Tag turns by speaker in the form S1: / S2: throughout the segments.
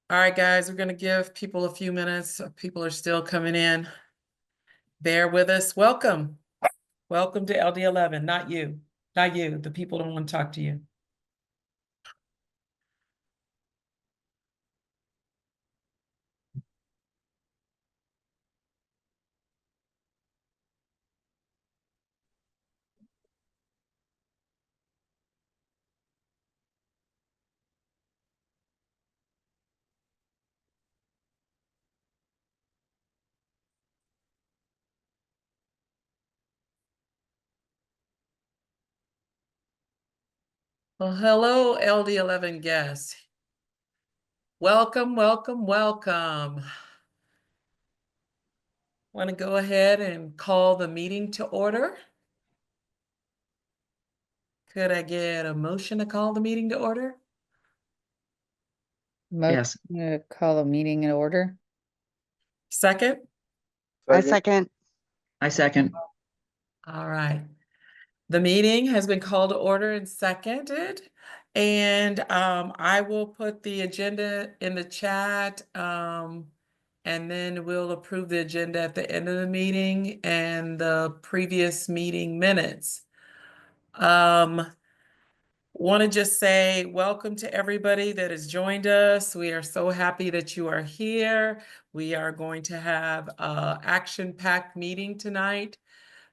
S1: All right, guys, we're going to give people a few minutes. People are still coming in. Bear with us. Welcome. Welcome to LD11. Not you. Not you. The people don't want to talk to you. Well, hello, LD11 guests. Welcome, welcome, welcome. Want to go ahead and call the meeting to order? Could I get a motion to call the meeting to order?
S2: Yes.
S3: Motion to call a meeting in order.
S1: Second?
S4: I second.
S2: I second.
S1: All right. The meeting has been called to order and seconded. And I will put the agenda in the chat. And then we'll approve the agenda at the end of the meeting and the previous meeting minutes. Want to just say welcome to everybody that has joined us. We are so happy that you are here. We are going to have an action-packed meeting tonight.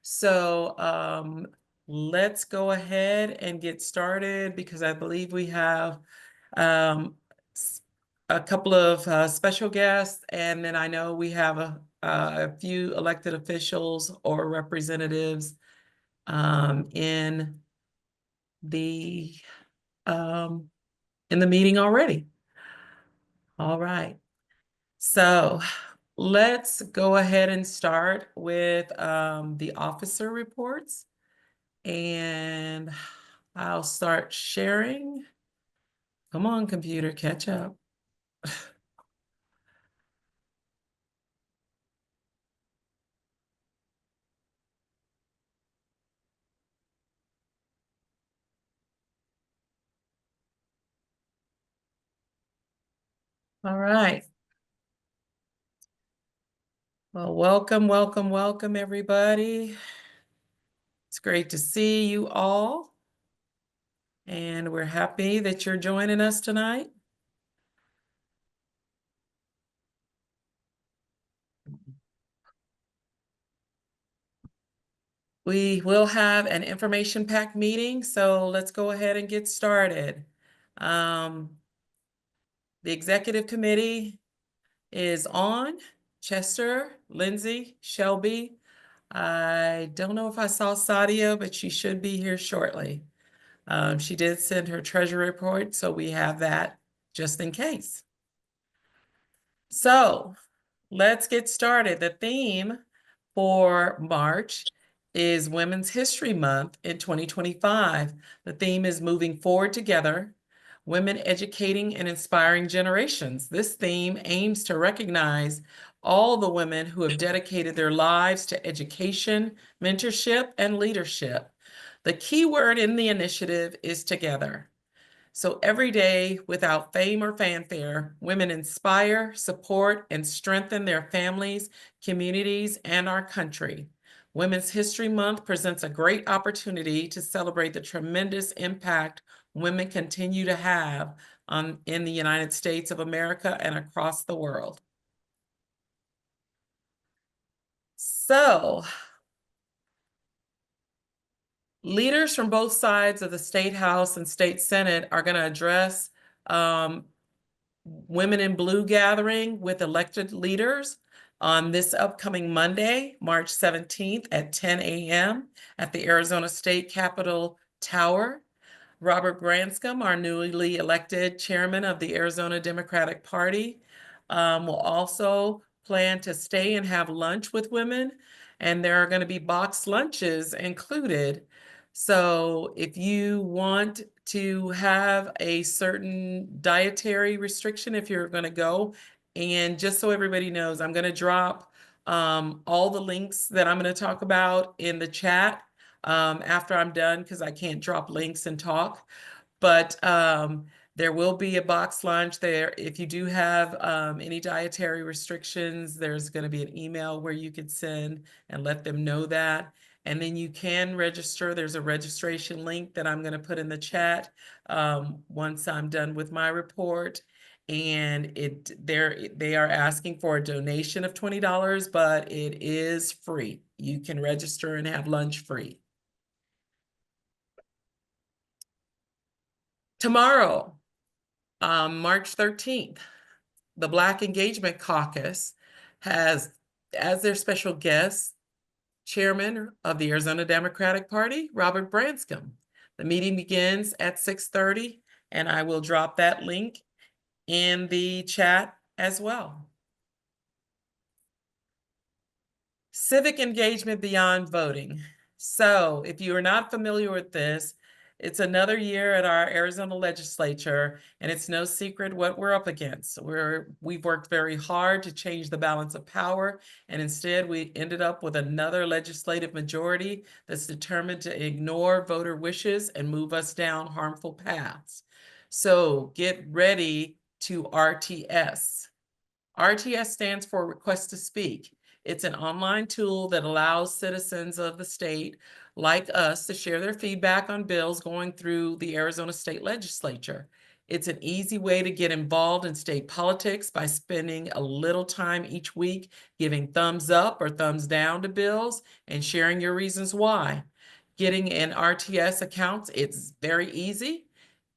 S1: So let's go ahead and get started because I believe we have a couple of special guests, and then I know we have a few elected officials or representatives in the meeting already. All right. So let's go ahead and start with the officer reports. And I'll start sharing. Come on, computer, catch up. All right. Well, welcome, welcome, welcome, everybody. It's great to see you all. And we're happy that you're joining us tonight. We will have an information-packed meeting, so let's go ahead and get started. The executive committee is on. Chester, Lindsay, Shelby. I don't know if I saw Sadia, but she should be here shortly. She did send her treasury report, so we have that just in case. So let's get started. The theme for March is Women's History Month in 2025. The theme is Moving Forward Together, Women Educating and Inspiring Generations. This theme aims to recognize all the women who have dedicated their lives to education, mentorship, and leadership. The key word in the initiative is together. So every day, without fame or fanfare, women inspire, support, and strengthen their families, communities, and our country. Women's History Month presents a great opportunity to celebrate the tremendous impact women continue to have in the United States of America and across the world. So, leaders from both sides of the State House and State Senate are going to address Women in Blue gathering with elected leaders on this upcoming Monday, March 17th at 10 a.m. at the Arizona State Capitol Tower. Robert Branscombe, our newly elected chairman of the Arizona Democratic Party, will also plan to stay and have lunch with women, and there are going to be boxed lunches included. So if you want to have a certain dietary restriction, if you're going to go, and just so everybody knows, I'm going to drop all the links that I'm going to talk about in the chat after I'm done, because I can't drop links and talk. But There will be a box lunch there. If you do have any dietary restrictions, there's going to be an email where you could send and let them know that. And then you can register. There's a registration link that I'm going to put in the chat once I'm done with my report. And they are asking for a donation of $20, but it is free. You can register and have lunch free. Tomorrow, March 13th, the Black Engagement Caucus has as their special guest, Chairman of the Arizona Democratic Party, Robert Branscombe. The meeting begins at 6:30, and I will drop that link in the chat as well. Civic engagement beyond voting. So if you are not familiar with this, it's another year at our Arizona legislature, and it's no secret what we're up against. We've worked very hard to change the balance of power, and instead we ended up with another legislative majority that's determined to ignore voter wishes and move us down harmful paths. So get ready to RTS. RTS stands for Request to Speak. It's an online tool that allows citizens of the state like us to share their feedback on bills going through the Arizona State Legislature. It's an easy way to get involved in state politics by spending a little time each week giving thumbs up or thumbs down to bills and sharing your reasons why. Getting an RTS account, it's very easy.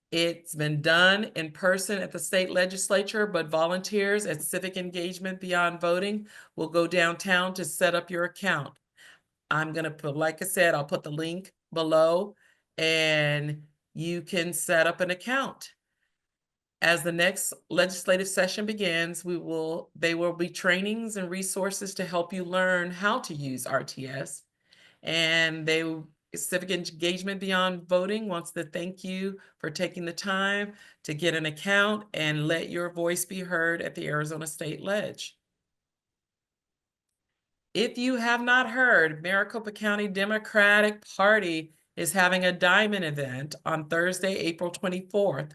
S1: It's been done in person at the state legislature, but volunteers at Civic Engagement Beyond Voting will go downtown to set up your account. I'm going to put, like I said, I'll put the link below and you can set up an account. As the next legislative session begins, there will be trainings and resources to help you learn how to use RTS. And Civic Engagement Beyond Voting wants to thank you for taking the time to get an account and let your voice be heard at the Arizona State Ledge. If you have not heard, Maricopa County Democratic Party is having a diamond event on Thursday, April 24th.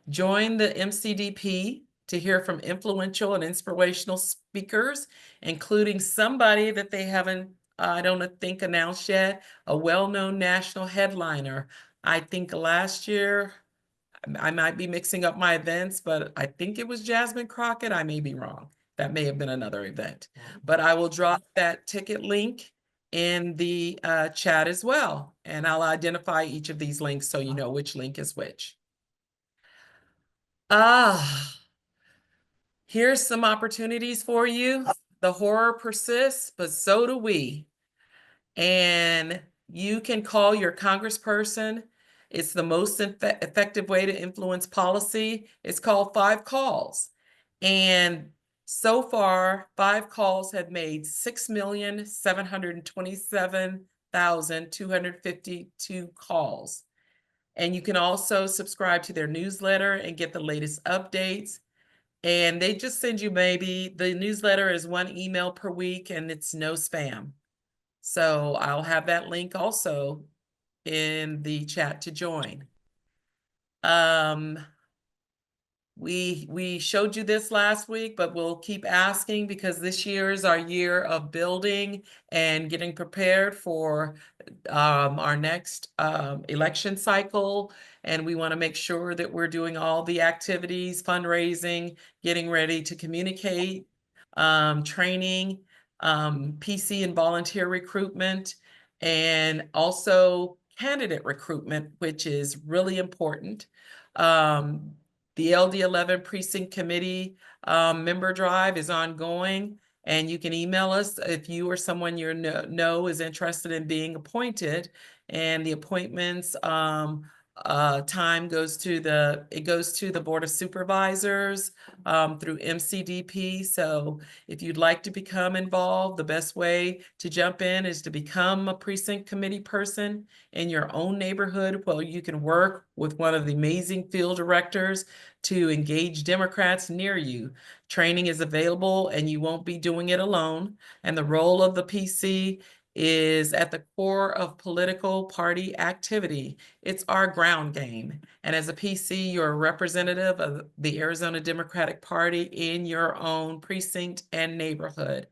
S1: Join the MCDP to hear from influential and inspirational speakers, including somebody that they haven't, I don't think, announced yet, a well-known national headliner. I think last year, I might be mixing up my events, but I think it was Jasmine Crockett. I may be wrong. That may have been another event. But I will drop that ticket link in the chat as well. And I'll identify each of these links so you know which link is which. Here's some opportunities for you. The horror persists, but so do we. And you can call your congressperson. It's the most effective way to influence policy. It's called 5 calls. And so far, 5 calls have made 6,727,252 calls. And you can also subscribe to their newsletter and get the latest updates. And they just send you the newsletter is 1 email per week and it's no spam. So I'll have that link also in the chat to join. We showed you this last week, but we'll keep asking because this year is our year of building and getting prepared for our next election cycle. And we want to make sure that we're doing all the activities, fundraising, getting ready to communicate, training, PC and volunteer recruitment, and also candidate recruitment, which is really important. The LD11 Precinct Committee member drive is ongoing, and you can email us if you or someone you know is interested in being appointed. And the appointments time goes to the Board of Supervisors through MCDP. So if you'd like to become involved, the best way to jump in is to become a precinct committee person in your own neighborhood, where you can work with one of the amazing field directors to engage Democrats near you. Training is available and you won't be doing it alone. And the role of the PC is at the core of political party activity. It's our ground game. And as a PC, you're a representative of the Arizona Democratic Party in your own precinct and neighborhood.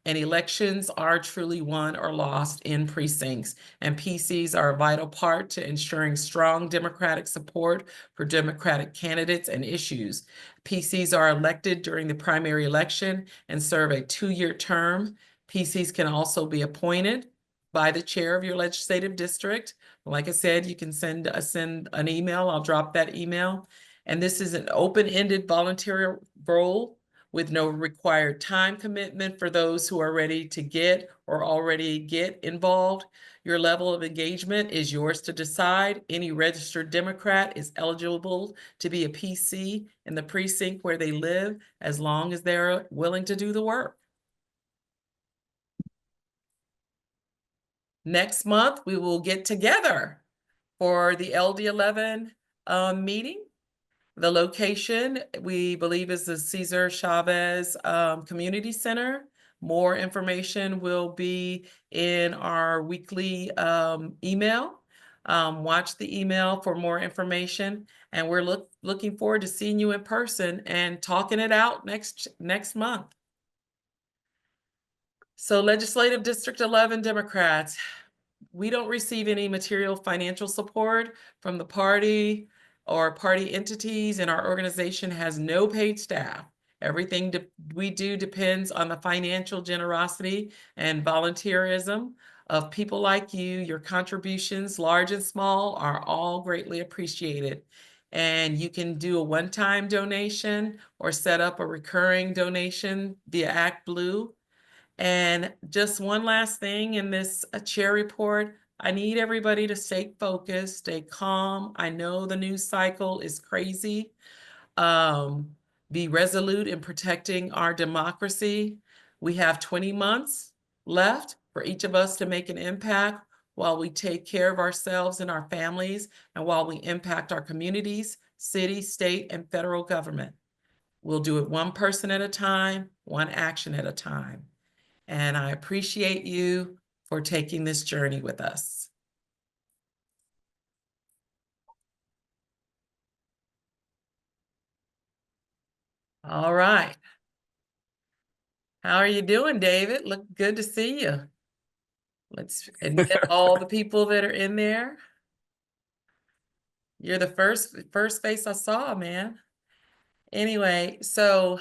S1: And elections are truly won or lost in precincts. And PCs are a vital part to ensuring strong Democratic support for Democratic candidates and issues. PCs are elected during the primary election and serve a 2-year term. PCs can also be appointed by the chair of your legislative district. Like I said, you can send an email. I'll drop that email. And this is an open-ended voluntary role with no required time commitment for those who are ready to get or already get involved. Your level of engagement is yours to decide. Any registered Democrat is eligible to be a PC in the precinct where they live, as long as they're willing to do the work. Next month, we will get together for the LD11 meeting. The location, we believe, is the Cesar Chavez Community Center. More information will be in our weekly email. Watch the email for more information. And we're looking forward to seeing you in person and talking it out next month. So Legislative District 11 Democrats, we don't receive any material financial support from the party or party entities, and our organization has no paid staff. Everything we do depends on the financial generosity and volunteerism of people like you. Your contributions, large and small, are all greatly appreciated. And you can do a one-time donation or set up a recurring donation via ActBlue. And just one last thing in this chair report, I need everybody to stay focused, stay calm. I know the news cycle is crazy. Be resolute in protecting our democracy. We have 20 months left for each of us to make an impact while we take care of ourselves and our families, and while we impact our communities, city, state, and federal government. We'll do it one person at a time, one action at a time. And I appreciate you for taking this journey with us. All right. How are you doing, David? Look good to see you. Let's admit all the people that are in there. You're the first face I saw, man. Anyway, so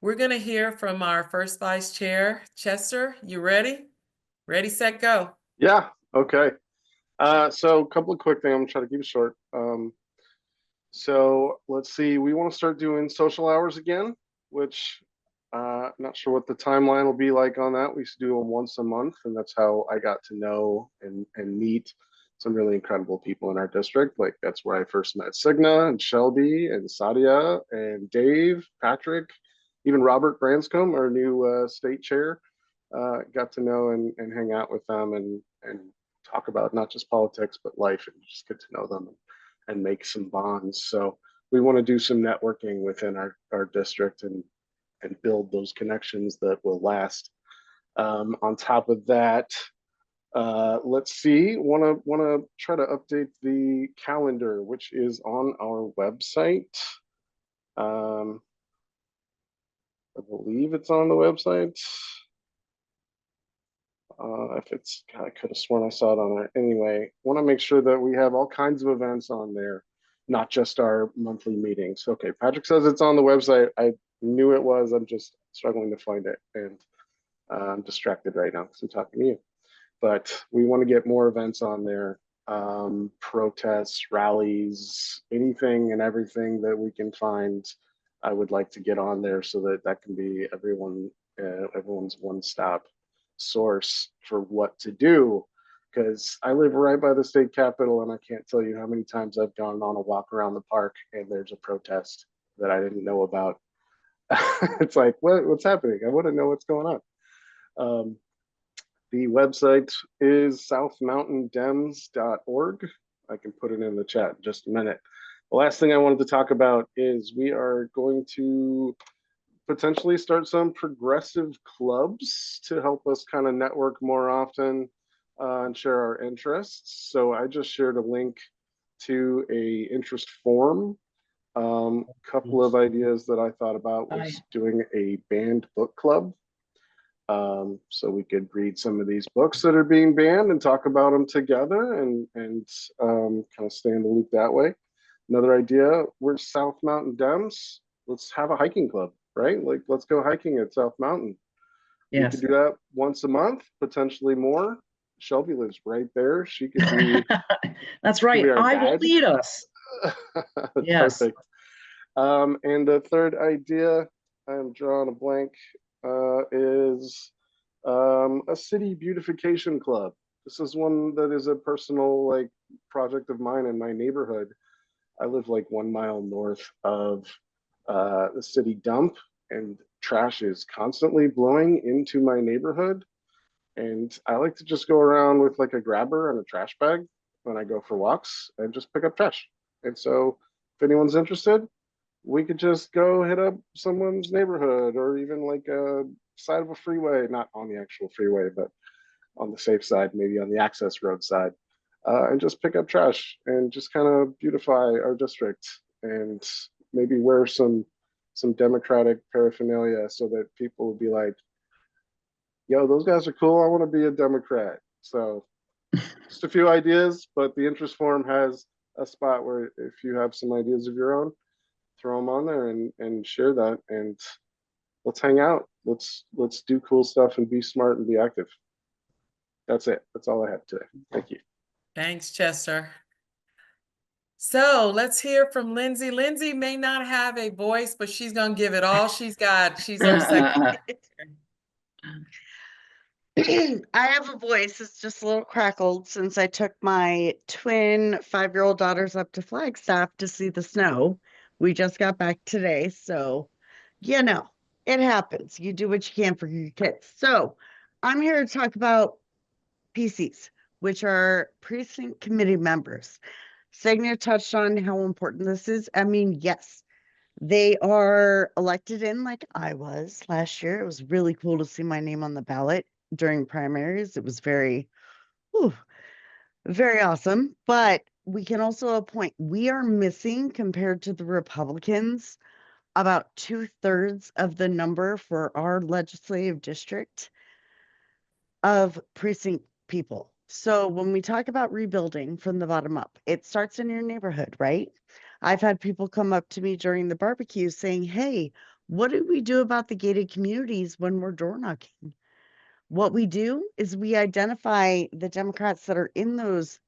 S1: we're going to hear from our first vice chair. Chester, you ready? Ready, set, go.
S2: Yeah, okay. So a couple of quick things. I'm gonna try to keep it short. So let's see, we want to start doing social hours again, which not sure what the timeline will be like on that. We used to do them once a month, and that's how I got to know and meet some really incredible people in our district. Like, that's where I first met Signa and Shelby and Sadia and Dave, Patrick, even Robert Branscombe, our new state chair. Got to know and hang out with them and talk about not just politics but life, and just get to know them and make some bonds. So we want to do some networking within our district and build those connections that will last. On top of that, let's see, want to try to update the calendar, which is on our website. I believe it's on the website. If it's, God, I could have sworn I saw it on there. Anyway, want to make sure that we have all kinds of events on there, not just our monthly meetings. Okay, Patrick says it's on the website. I knew it was. I'm just struggling to find it, and I'm distracted right now because I'm talking to you. But we want to get more events on there, protests, rallies, anything and everything that we can find. I would like to get on there so that can be everyone's one-stop source for what to do, because I live right by the state capitol, and I can't tell you how many times I've gone on a walk around the park and there's a protest that I didn't know about. It's like, what's happening? I want to know what's going on. The website is southmountaindems.org. I can put it in the chat in just a minute. The last thing I wanted to talk about is we are going to potentially start some progressive clubs to help us kind of network more often and share our interests. So I just shared a link to a interest form. Couple of ideas that I thought about was doing a banned book club. So we could read some of these books that are being banned and talk about them together and kind of stay in the loop that way. Another idea, we're South Mountain Dems. Let's have a hiking club, right? Like, let's go hiking at South Mountain. We could
S5: Yes.
S2: do that once a month, potentially more. Shelby lives right there. She could be,
S5: That's right.
S2: be our
S5: I will
S2: guide.
S5: lead us. Yes.
S2: Perfect. And the third idea, I'm drawing a blank, is a city beautification club. This is one that is a personal like project of mine in my neighborhood. I live like 1 mile north of the city dump, and trash is constantly blowing into my neighborhood. And I like to just go around with like a grabber and a trash bag when I go for walks and just pick up trash. And so, if anyone's interested, we could just go hit up someone's neighborhood or even like a side of a freeway, not on the actual freeway, but on the safe side, maybe on the access road side, and just pick up trash and just kind of beautify our district and maybe wear some democratic paraphernalia so that people would be like, yo, those guys are cool. I want to be a Democrat. So just a few ideas, but the interest forum has a spot where if you have some ideas of your own, throw them on there and share that, and let's hang out. Let's do cool stuff and be smart and be active. That's it. That's all I have today. Thank you.
S1: Thanks, Chester. So let's hear from Lindsay. Lindsay may not have a voice, but she's going to give it all she's got. She's our second.
S4: I have a voice. It's just a little crackled since I took my twin 5-year-old daughters up to Flagstaff to see the snow. We just got back today. So, it happens. You do what you can for your kids. So, I'm here to talk about PCs, which are precinct committee members. Signa touched on how important this is. I mean, yes, they are elected in like I was last year. It was really cool to see my name on the ballot during primaries. It was very, very awesome. But we can also appoint, we are missing compared to the Republicans about 2/3 of the number for our legislative district of precinct people. So when we talk about rebuilding from the bottom up, it starts in your neighborhood, right? I've had people come up to me during the barbecue saying, hey, what do we do about the gated communities when we're door knocking? What we do is we identify the Democrats that are in those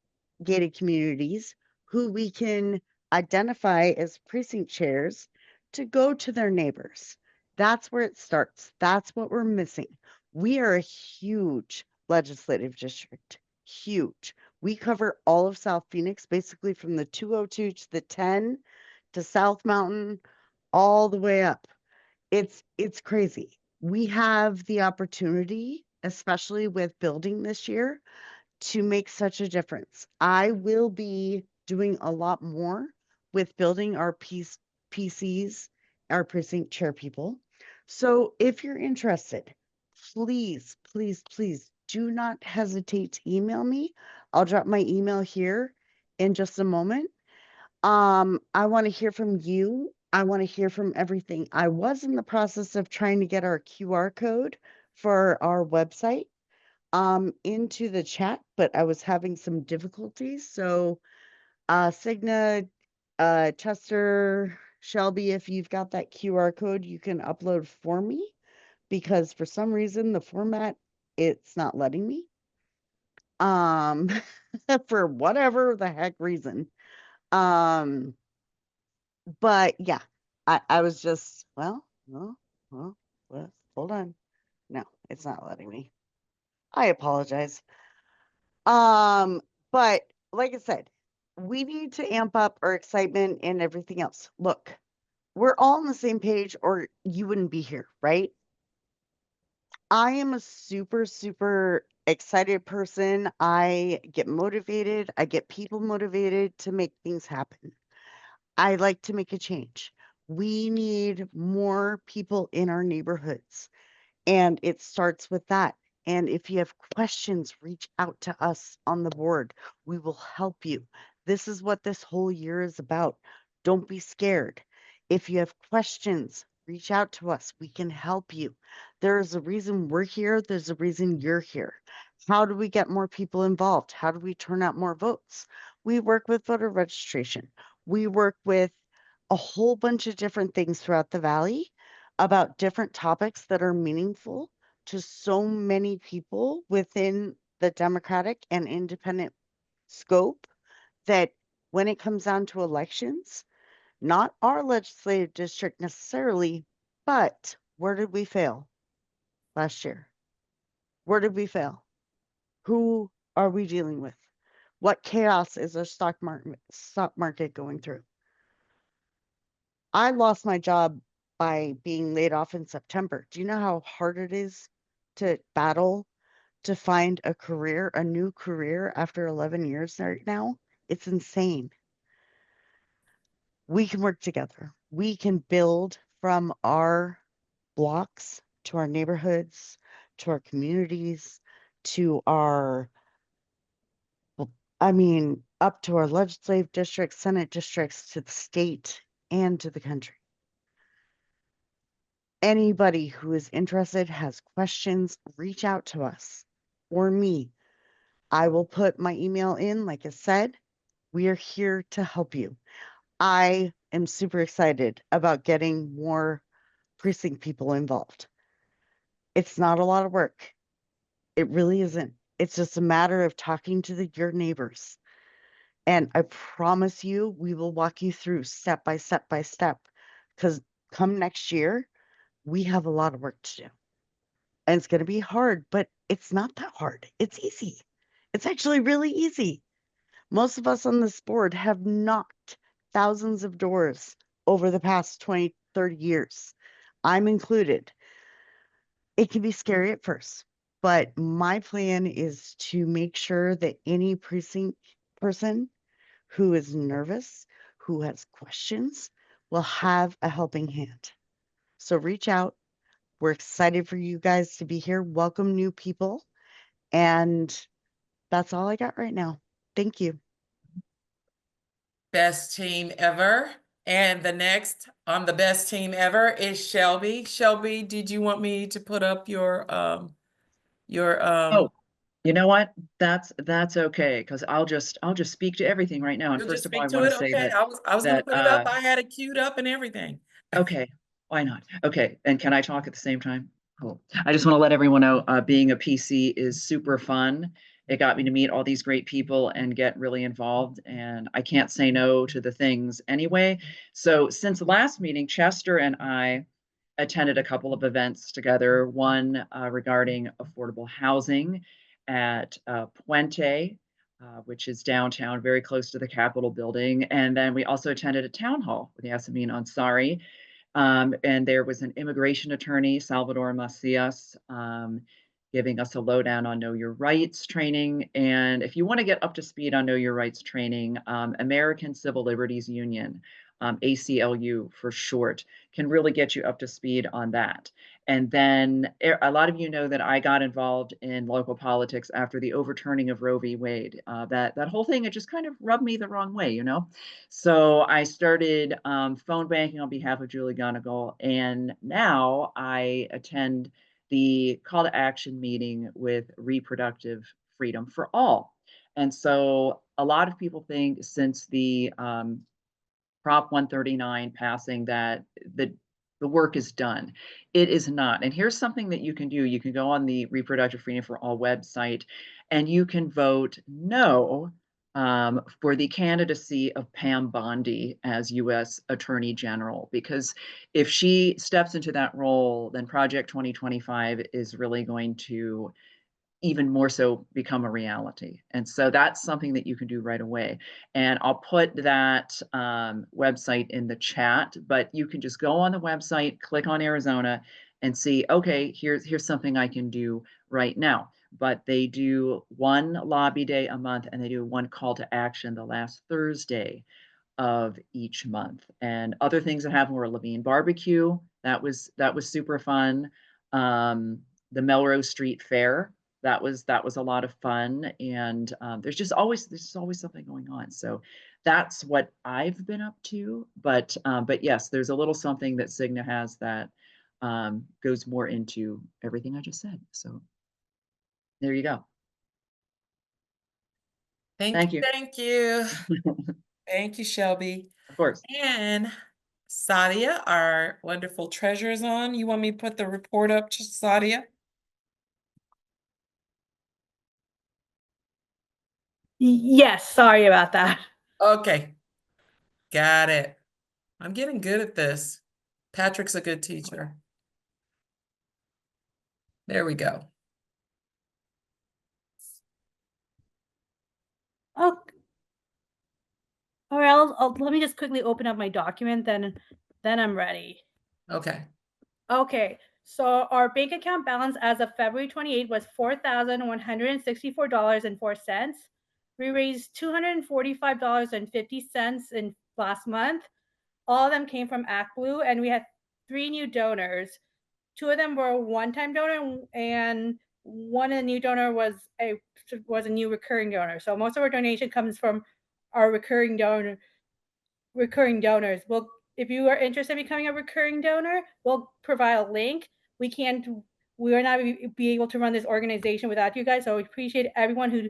S4: gated communities who we can identify as precinct chairs to go to their neighbors. That's where it starts. That's what we're missing. We are a huge legislative district, huge. We cover all of South Phoenix, basically from the 202 to the 10 to South Mountain, all the way up. It's crazy. We have the opportunity, especially with building this year, to make such a difference. I will be doing a lot more with building our PCs, our precinct chair people. So if you're interested, please, please, please do not hesitate to email me. I'll drop my email here in just a moment. I want to hear from you. I want to hear from everything. I was in the process of trying to get our QR code for our website into the chat, but I was having some difficulties. So Signa, Chester, Shelby, if you've got that QR code, you can upload for me because for some reason the format, it's not letting me. For whatever the heck reason. But yeah, I was just, hold on. No, it's not letting me. I apologize. But like I said, we need to amp up our excitement and everything else. Look, we're all on the same page or you wouldn't be here, right? I am a super, super excited person. I get motivated. I get people motivated to make things happen. I like to make a change. We need more people in our neighborhoods. And it starts with that. And if you have questions, reach out to us on the board. We will help you. This is what this whole year is about. Don't be scared. If you have questions, reach out to us. We can help you. There is a reason we're here. There's a reason you're here. How do we get more people involved? How do we turn out more votes? We work with voter registration. We work with a whole bunch of different things throughout the valley about different topics that are meaningful to so many people within the Democratic and independent scope that when it comes down to elections, not our legislative district necessarily, but where did we fail last year? Where did we fail? Who are we dealing with? What chaos is our stock market going through? I lost my job by being laid off in September. Do you know how hard it is to battle to find a career, a new career after 11 years right now? It's insane. We can work together. We can build from our blocks to our neighborhoods, to our communities, to our, up to our legislative districts, Senate districts, to the state, and to the country. Anybody who is interested, has questions, reach out to us or me. I will put my email in, like I said. We are here to help you. I am super excited about getting more precinct people involved. It's not a lot of work. It really isn't. It's just a matter of talking to your neighbors. And I promise you, we will walk you through step by step by step. Because come next year, we have a lot of work to do. And it's going to be hard, but it's not that hard. It's easy. It's actually really easy. Most of us on this board have knocked thousands of doors over the past 20, 30 years. I'm included. It can be scary at first, but my plan is to make sure that any precinct person who is nervous, who has questions, will have a helping hand. So reach out. We're excited for you guys to be here. Welcome new people. And that's all I got right now. Thank you.
S1: Best team ever. And the next on the best team ever is Shelby. Shelby, did you want me to put up your
S5: Oh, you know what? That's okay, because I'll just speak to everything right now. And
S1: you'll just
S5: first of all, I
S1: speak to
S5: want to
S1: it?
S5: say
S1: Okay. I was gonna
S5: that
S1: put it up. I had it queued up and everything.
S5: okay, why not? Okay, and can I talk at the same time? Cool. I just want to let everyone know, being a PC is super fun. It got me to meet all these great people and get really involved, and I can't say no to the things anyway. So since the last meeting, Chester and I attended a couple of events together, one regarding affordable housing at Puente, which is downtown, very close to the Capitol building. And then we also attended a town hall with Yasemin Ansari. And there was an immigration attorney, Salvador Macias, giving us a lowdown on Know Your Rights training. And if you want to get up to speed on Know Your Rights training, American Civil Liberties Union, ACLU for short, can really get you up to speed on that. And then a lot of you know that I got involved in local politics after the overturning of Roe v. Wade. That whole thing, it just kind of rubbed me the wrong way, you know? So I started phone banking on behalf of Julie Gonigal, and now I attend the call to action meeting with Reproductive Freedom for All. And so a lot of people think since the Prop 139 passing that the work is done. It is not. And here's something that you can do. You can go on the Reproductive Freedom for All website and you can vote no for the candidacy of Pam Bondi as U.S. Attorney General, because if she steps into that role, then Project 2025 is really going to even more so become a reality. And so that's something that you can do right away. And I'll put that website in the chat, but you can just go on the website, click on Arizona and see, okay, here's something I can do right now. But they do one lobby day a month and they do one call to action the last Thursday of each month. And other things that happened were Levine Barbecue. That was super fun. The Melrose Street Fair. That was a lot of fun. And there's always something going on. So that's what I've been up to. But yes, there's a little something that Cigna has that goes more into everything I just said. So there you go. Thank you.
S1: Thank you. Thank you, Shelby.
S5: Of course.
S1: And Sadia, our wonderful treasurer, is on. You want me to put the report up to Sadia?
S6: Yes, sorry about that.
S1: Okay, got it. I'm getting good at this. Patrick's a good teacher. There we go.
S6: Oh, all right. Let me just quickly open up my document, then I'm ready.
S1: Okay.
S6: Okay, so our bank account balance as of February 28 was $4,164.04. We raised $245.50 in last month. All of them came from ActBlue, and we had 3 new donors. 2 of them were a one-time donor, and one of the new donor was a new recurring donor. So most of our donation comes from our recurring donors. Well, if you are interested in becoming a recurring donor, we'll provide a link. We are not be able to run this organization without you guys. So we appreciate everyone who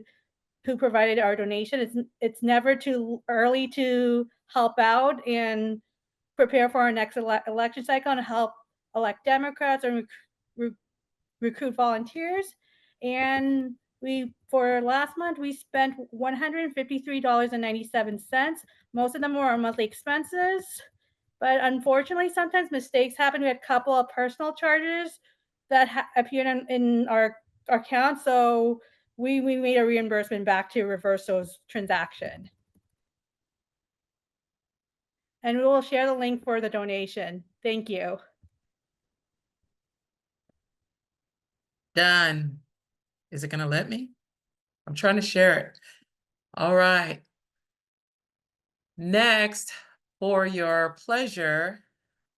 S6: provided our donation. It's never too early to help out and prepare for our next election cycle and help elect Democrats or recruit volunteers. And for last month, we spent $153.97. Most of them were our monthly expenses. But unfortunately, sometimes mistakes happen. We had a couple of personal charges that appeared in our account. So we made a reimbursement back to reverse those transactions. And we will share the link for the donation. Thank you.
S1: Done. Is it going to let me? I'm trying to share it. All right. Next, for your pleasure,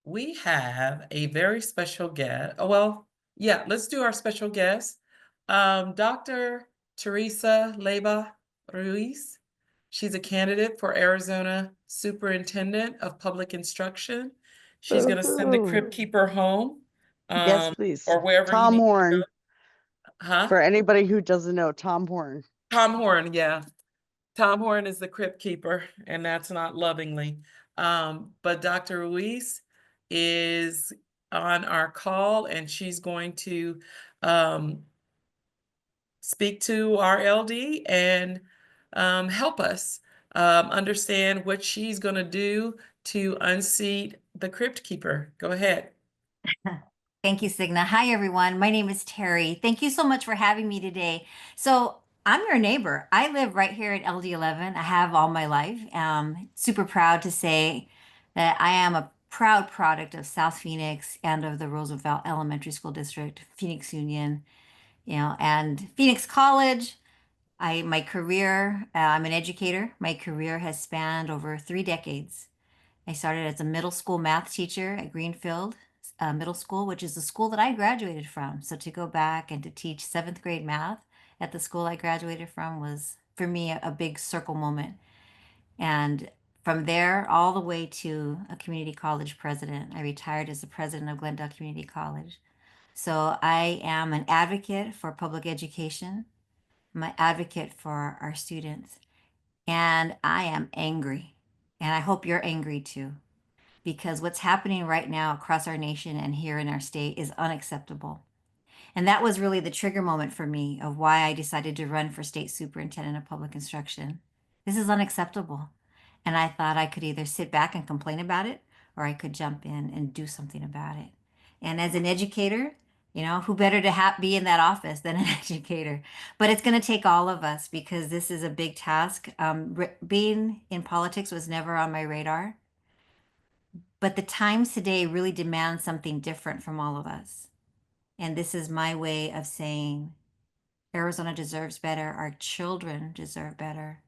S1: we have a very special guest. Oh, well, yeah, let's do our special guest. Dr. Teresa Leyva Ruiz. She's a candidate for Arizona Superintendent of Public Instruction. She's going to send the Crypt Keeper home,
S4: Yes, please.
S1: or wherever he
S4: Tom
S1: needs to
S4: Horn.
S1: go. Huh?
S4: For anybody who doesn't know, Tom Horn.
S1: Tom Horn, yeah. Tom Horn is the Crypt Keeper, and that's not lovingly. But Dr. Ruiz is on our call, and she's going to speak to our LD and help us understand what she's going to do to unseat the Crypt Keeper. Go ahead.
S7: Thank you, Signa. Hi, everyone. My name is Terry. Thank you so much for having me today. So I'm your neighbor. I live right here in LD11. I have all my life. Super proud to say that I am a proud product of South Phoenix and of the Roosevelt Elementary School District, Phoenix Union, and Phoenix College. My career, I'm an educator. My career has spanned over 3 decades. I started as a middle school math teacher at Greenfield Middle School, which is the school that I graduated from. So to go back and to teach 7th grade math at the school I graduated from was, for me, a big circle moment. And from there, all the way to a community college president. I retired as the president of Glendale Community College. So I am an advocate for public education. I'm an advocate for our students. And I am angry. And I hope you're angry too, because what's happening right now across our nation and here in our state is unacceptable. And that was really the trigger moment for me of why I decided to run for state superintendent of public instruction. This is unacceptable. And I thought I could either sit back and complain about it, or I could jump in and do something about it. And as an educator, who better to be in that office than an educator? But it's going to take all of us because this is a big task. Being in politics was never on my radar. But the times today really demand something different from all of us. And this is my way of saying Arizona deserves better. Our children deserve better.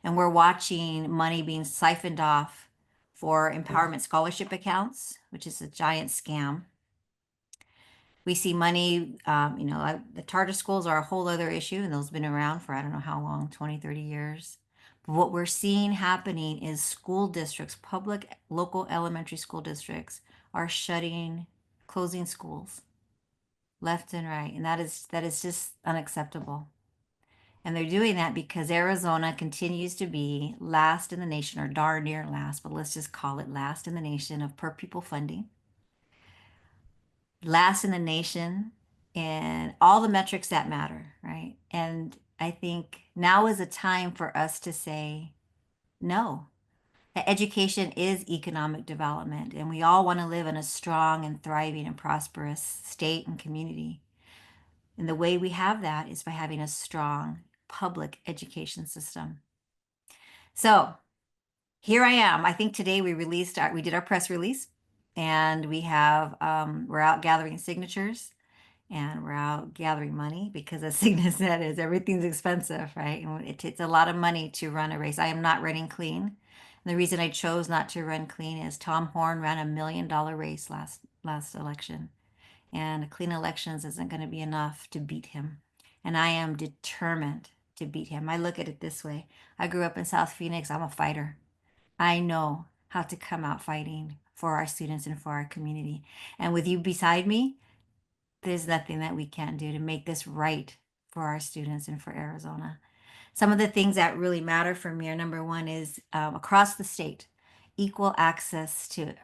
S7: And we're watching money being siphoned off for empowerment scholarship accounts, which is a giant scam. We see money, the charter schools are a whole other issue, and those have been around for I don't know how long, 20, 30 years. But what we're seeing happening is school districts, public local elementary school districts, are closing schools left and right. And that is just unacceptable. And they're doing that because Arizona continues to be last in the nation, or darn near last, but let's just call it last in the nation of per pupil funding. Last in the nation in all the metrics that matter, right? And I think now is a time for us to say no. That education is economic development, and we all want to live in a strong and thriving and prosperous state and community. And the way we have that is by having a strong public education system. So here I am. I think today we did our press release, and we're out gathering signatures, and we're out gathering money because, as Signa said, is everything's expensive, right? And it takes a lot of money to run a race. I am not running clean. And the reason I chose not to run clean is Tom Horn ran $1 million race last election, and clean elections isn't going to be enough to beat him. And I am determined to beat him. I look at it this way. I grew up in South Phoenix. I'm a fighter. I know how to come out fighting for our students and for our community. And with you beside me, there's nothing that we can't do to make this right for our students and for Arizona. Some of the things that really matter for me are, number one is across the state, equal access to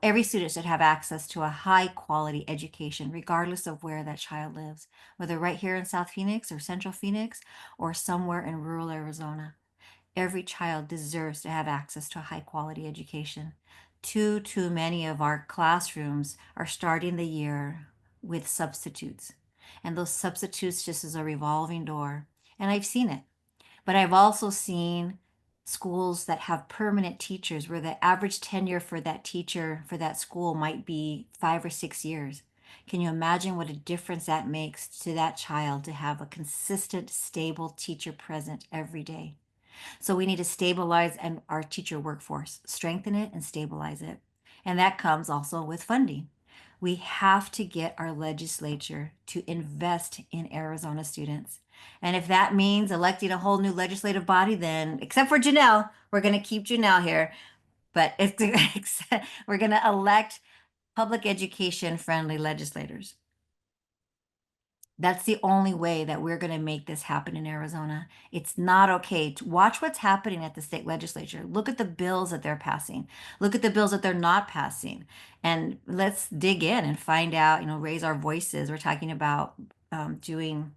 S7: every student should have access to a high quality education, regardless of where that child lives, whether right here in South Phoenix or Central Phoenix or somewhere in rural Arizona. Every child deserves to have access to a high quality education. Too many of our classrooms are starting the year with substitutes. And those substitutes just as a revolving door. And I've seen it. But I've also seen schools that have permanent teachers where the average tenure for that teacher for that school might be 5 or 6 years. Can you imagine what a difference that makes to that child to have a consistent, stable teacher present every day? So we need to stabilize our teacher workforce, strengthen it and stabilize it. And that comes also with funding. We have to get our legislature to invest in Arizona students. And if that means electing a whole new legislative body, then except for Janelle, we're going to keep Janelle here. But we're going to elect public education friendly legislators. That's the only way that we're going to make this happen in Arizona. It's not okay to watch what's happening at the state legislature. Look at the bills that they're passing. Look at the bills that they're not passing. And let's dig in and find out, raise our voices. We're talking about doing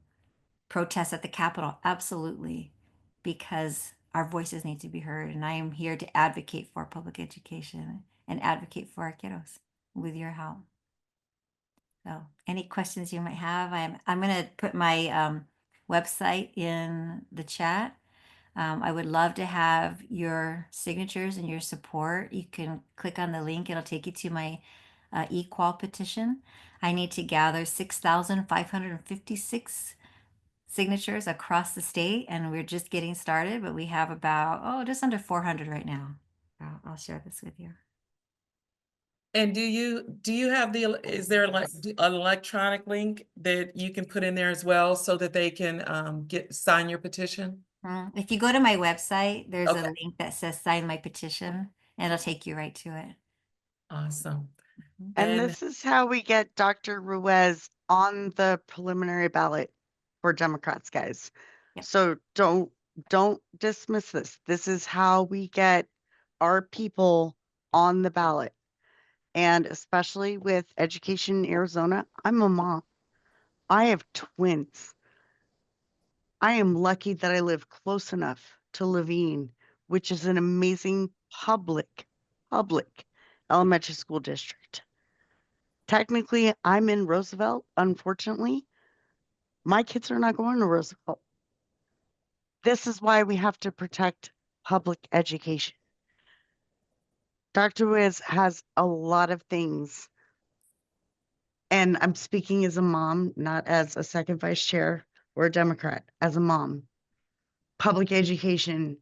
S7: protests at the Capitol. Absolutely. Because our voices need to be heard. And I am here to advocate for public education and advocate for our kiddos with your help. So any questions you might have, I'm going to put my website in the chat. I would love to have your signatures and your support. You can click on the link. It'll take you to my equal petition. I need to gather 6,556 signatures across the state, and we're just getting started, but we have about, just under 400 right now. I'll share this with you.
S1: And do you have is there like an electronic link that you can put in there as well so that they can sign your petition?
S7: If you go to my website, there's
S1: Okay.
S7: a link that says sign my petition, and it'll take you right to it.
S1: Awesome.
S4: And this is how we get Dr. Ruiz on the preliminary ballot for Democrats, guys.
S7: Yep.
S4: So don't dismiss this. This is how we get our people on the ballot. And especially with education in Arizona, I'm a mom. I have twins. I am lucky that I live close enough to Levine, which is an amazing public elementary school district. Technically, I'm in Roosevelt. Unfortunately, my kids are not going to Roosevelt. This is why we have to protect public education. Dr. Wiz has a lot of things, and I'm speaking as a mom, not as a second vice chair or a Democrat, as a mom. Public education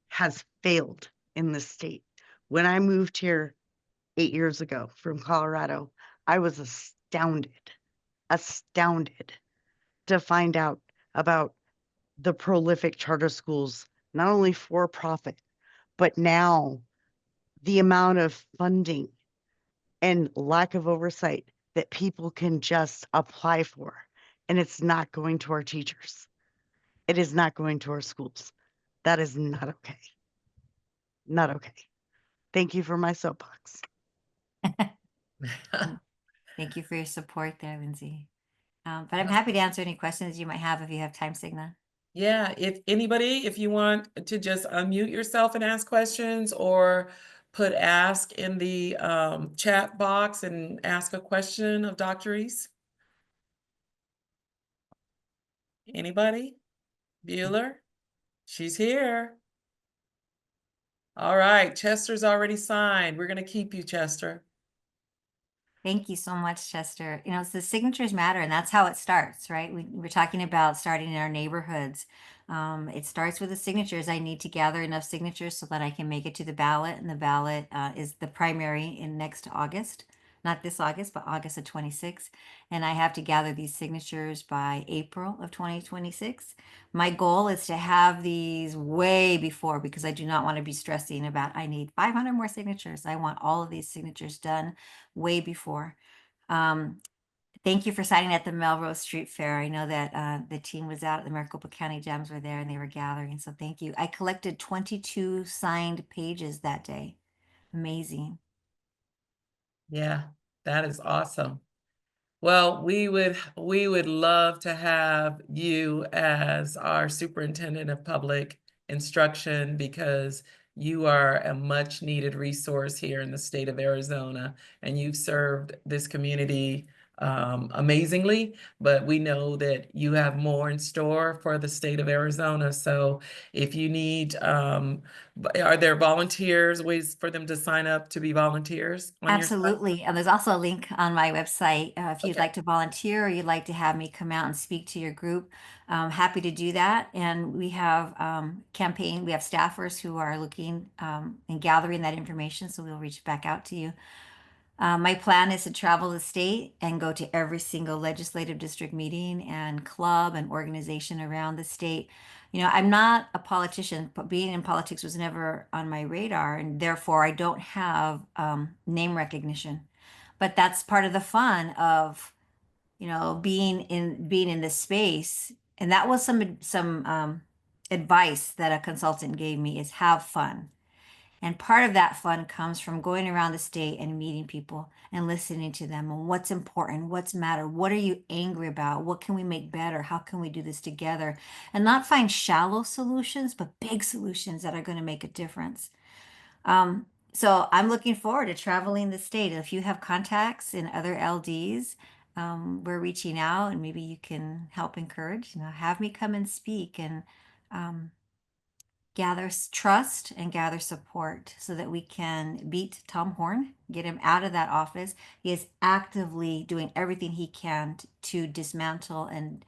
S4: has failed in this state. When I moved here 8 years ago from Colorado, I was astounded to find out about the prolific charter schools, not only for profit, but now the amount of funding and lack of oversight that people can just apply for. And it's not going to our teachers. It is not going to our schools. That is not okay. Not okay. Thank you for my soapbox.
S7: Thank you for your support there, Lindsay. But I'm happy to answer any questions you might have if you have time, Signa.
S1: Yeah, if anybody, if you want to just unmute yourself and ask questions, or put ask in the chat box and ask a question of Dr. Reese. Anybody? Bueller? She's here. All right, Chester's already signed. We're going to keep you, Chester.
S7: Thank you so much, Chester. You know, it's the signatures matter, and that's how it starts, right? We're talking about starting in our neighborhoods. It starts with the signatures. I need to gather enough signatures so that I can make it to the ballot, and the ballot is the primary in next August, not this August, but August of 26. And I have to gather these signatures by April of 2026. My goal is to have these way before, because I do not want to be stressing about, I need 500 more signatures. I want all of these signatures done way before. Thank you for signing at the Melrose Street Fair. I know that the team was out, the Maricopa County Gems were there and they were gathering. So thank you. I collected 22 signed pages that day.
S1: Yeah, that is awesome. Well, we would love to have you as our superintendent of public instruction, because you are a much needed resource here in the state of Arizona, and you've served this community amazingly, but we know that you have more in store for the state of Arizona. So if you need, are there volunteers, ways for them to sign up to be volunteers on your site?
S7: Absolutely. And there's also a link on my website. If you'd
S1: Okay.
S7: like to volunteer or you'd like to have me come out and speak to your group, happy to do that. And we have we have staffers who are looking and gathering that information. So we'll reach back out to you. My plan is to travel the state and go to every single legislative district meeting and club and organization around the state. You know, I'm not a politician, but being in politics was never on my radar, and therefore I don't have name recognition. But that's part of the fun of, you know, being in this space. And that was some advice that a consultant gave me, is have fun. And part of that fun comes from going around the state and meeting people and listening to them and what's important, what's matter, what are you angry about, what can we make better, how can we do this together, and not find shallow solutions, but big solutions that are going to make a difference. So I'm looking forward to traveling the state. If you have contacts in other LDs, we're reaching out, and maybe you can help encourage, you know, have me come and speak and gather trust and gather support so that we can beat Tom Horn, get him out of that office. He is actively doing everything he can to dismantle and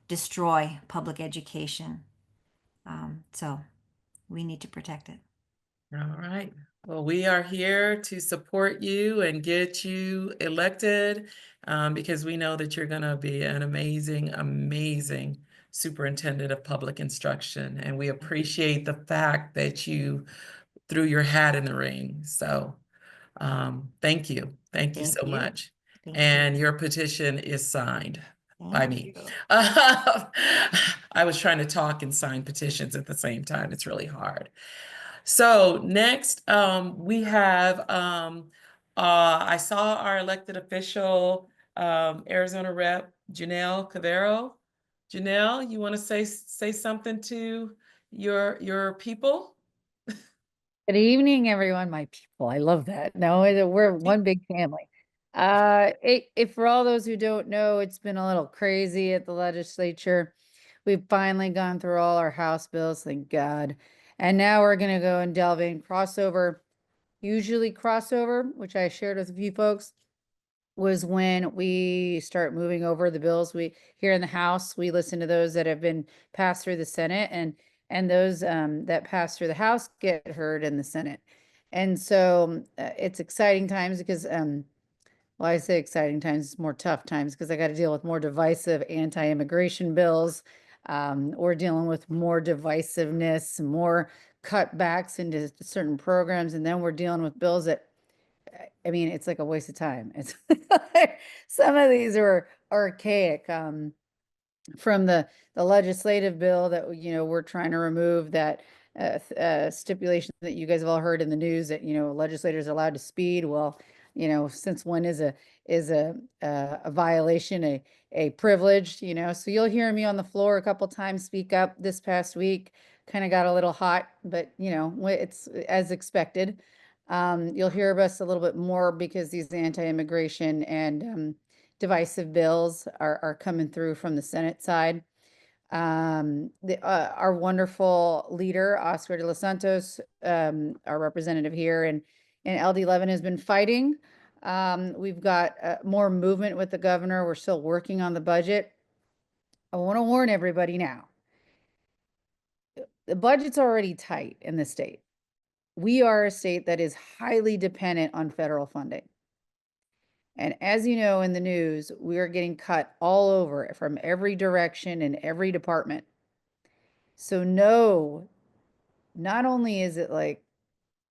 S7: destroy public education. So we need to protect it.
S1: All right. Well, we are here to support you and get you elected, because we know that you're going to be an amazing, amazing superintendent of public instruction. And we appreciate the fact that you threw your hat in the ring. So thank you. Thank you
S7: Thank
S1: so
S7: you.
S1: much.
S7: Thank you.
S1: And your petition is signed by
S7: Thank
S1: me.
S7: you.
S1: I was trying to talk and sign petitions at the same time. It's really hard. So next, we have, I saw our elected official, Arizona Rep. Janelle Cavero. Janelle, you want to say something to your people?
S3: Good evening, everyone, my people. I love that. No, we're one big family. If for all those who don't know, it's been a little crazy at the legislature. We've finally gone through all our House bills, thank God. And now we're gonna go and delve in crossover. Usually crossover, which I shared with a few folks, was when we start moving over the bills we here in the House. We listen to those that have been passed through the Senate, and and those that pass through the House get heard in the Senate. And so it's exciting times because, well, I say exciting times, it's more tough times because I got to deal with more divisive anti-immigration bills. We're dealing with more divisiveness, more cutbacks into certain programs, and then we're dealing with bills that, I mean, it's like a waste of time. It's some of these are archaic. From the legislative bill that, you know, we're trying to remove that stipulation that you guys have all heard in the news that, you know, legislators are allowed to speed. Well, you know, since when is a violation a privilege, you know? So you'll hear me on the floor a couple times speak up this past week. Kind of got a little hot, but you know, it's as expected. You'll hear us a little bit more because these anti-immigration and divisive bills are coming through from the Senate side. Our wonderful leader, Oscar de los Santos, our representative here in LD11 has been fighting. We've got more movement with the governor. We're still working on the budget. I want to warn everybody now. The budget's already tight in the state. We are a state that is highly dependent on federal funding. And as you know in the news, we are getting cut all over from every direction in every department. So no, not only is it like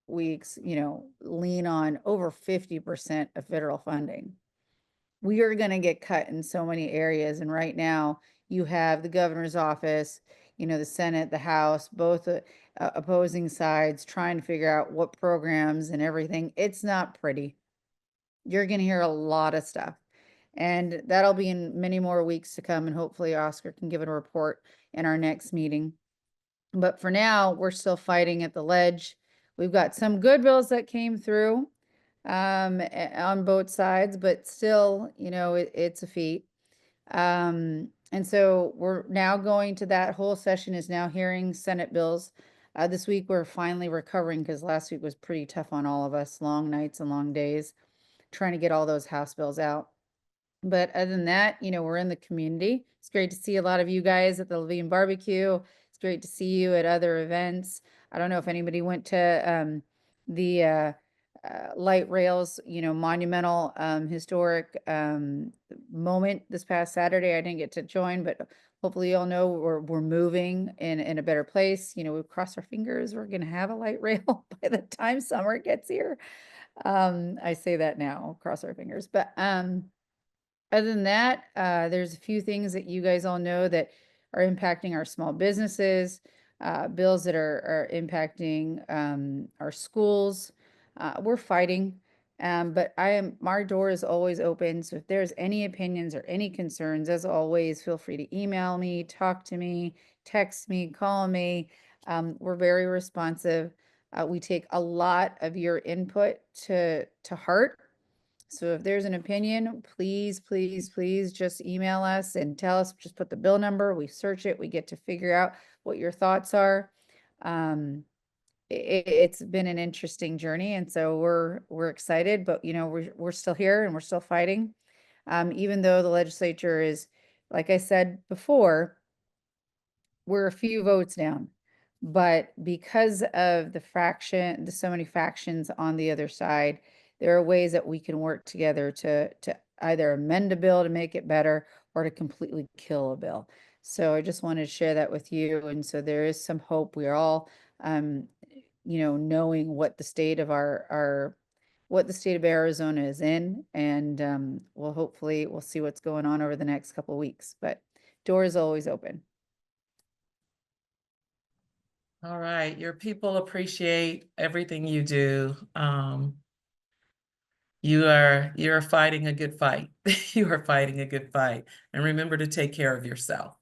S3: we, you know, lean on over 50% of federal funding, we are going to get cut in so many areas. And right now you have the governor's office, you know, the Senate, the House, both opposing sides trying to figure out what programs and everything. It's not pretty. You're going to hear a lot of stuff. And that'll be in many more weeks to come. And hopefully Oscar can give it a report in our next meeting. But for now, we're still fighting at the ledge. We've got some good bills that came through on both sides, but still, you know, it's a feat. And so we're now going to that whole session is now hearing Senate bills. This week, we're finally recovering because last week was pretty tough on all of us, long nights and long days, trying to get all those House bills out. But other than that, you know, we're in the community. It's great to see a lot of you guys at the Levine Barbecue. It's great to see you at other events. I don't know if anybody went to the light rails, you know, monumental historic moment this past Saturday. I didn't get to join, but hopefully you all know we're moving in a better place. You know, we've crossed our fingers. We're going to have a light rail by the time summer gets here. I say that now, cross our fingers, but other than that, there's a few things that you guys all know that are impacting our small businesses, bills that are impacting our schools. We're fighting, but our door is always open. So if there's any opinions or any concerns, as always, feel free to email me, talk to me, text me, call me. We're very responsive. We take a lot of your input to heart. So if there's an opinion, please, please, please just email us and tell us, just put the bill number, we search it, we get to figure out what your thoughts are. It's been an interesting journey, and so we're excited, but you know, we're still here and we're still fighting. Even though the legislature is, like I said before, we're a few votes down. But because of the so many factions on the other side, there are ways that we can work together to either amend a bill to make it better or to completely kill a bill. So I just wanted to share that with you. And so there is some hope. We are all, you know, knowing what the state of what the state of Arizona is in, and we'll see what's going on over the next couple of weeks. But door is always open.
S1: All right, your people appreciate everything you do. You're fighting a good fight. You are fighting a good fight. And remember to take care of yourself.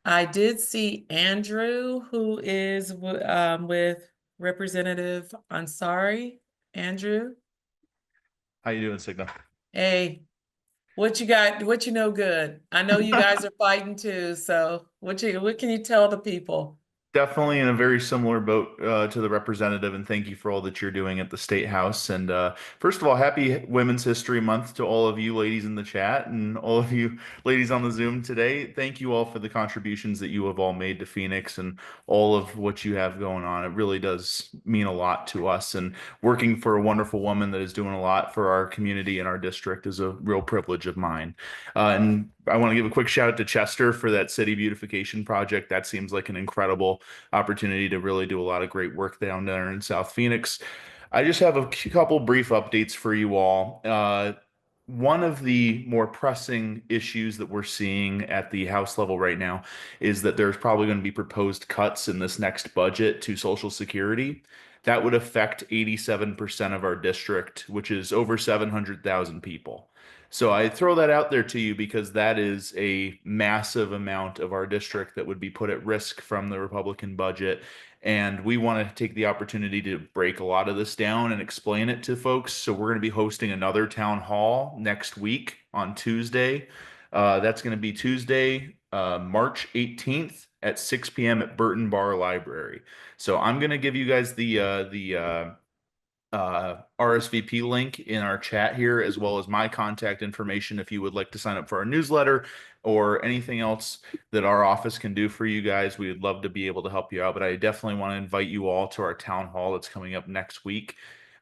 S1: I did see Andrew, who is with Representative Ansari. Andrew,
S8: How you doing, Signa?
S1: hey, what you got? What you know good? I know you guys are fighting too. So what can you tell the people?
S8: Definitely in a very similar boat to the representative, and thank you for all that you're doing at the State House. And first of all, happy Women's History Month to all of you ladies in the chat and all of you ladies on the Zoom today. Thank you all for the contributions that you have all made to Phoenix and all of what you have going on. It really does mean a lot to us. And working for a wonderful woman that is doing a lot for our community and our district is a real privilege of mine. And I want to give a quick shout out to Chester for that city beautification project. That seems like an incredible opportunity to really do a lot of great work down there in South Phoenix. I just have a couple brief updates for you all. One of the more pressing issues that we're seeing at the House level right now is that there's probably going to be proposed cuts in this next budget to Social Security. That would affect 87% of our district, which is over 700,000 people. So I throw that out there to you because that is a massive amount of our district that would be put at risk from the Republican budget. And we want to take the opportunity to break a lot of this down and explain it to folks. So we're going to be hosting another town hall next week on Tuesday. That's going to be Tuesday, March 18th at 6 p.m. at Burton Bar Library. So I'm going to give you guys the RSVP link in our chat here, as well as my contact information if you would like to sign up for our newsletter or anything else that our office can do for you guys. We would love to be able to help you out, but I definitely want to invite you all to our town hall that's coming up next week.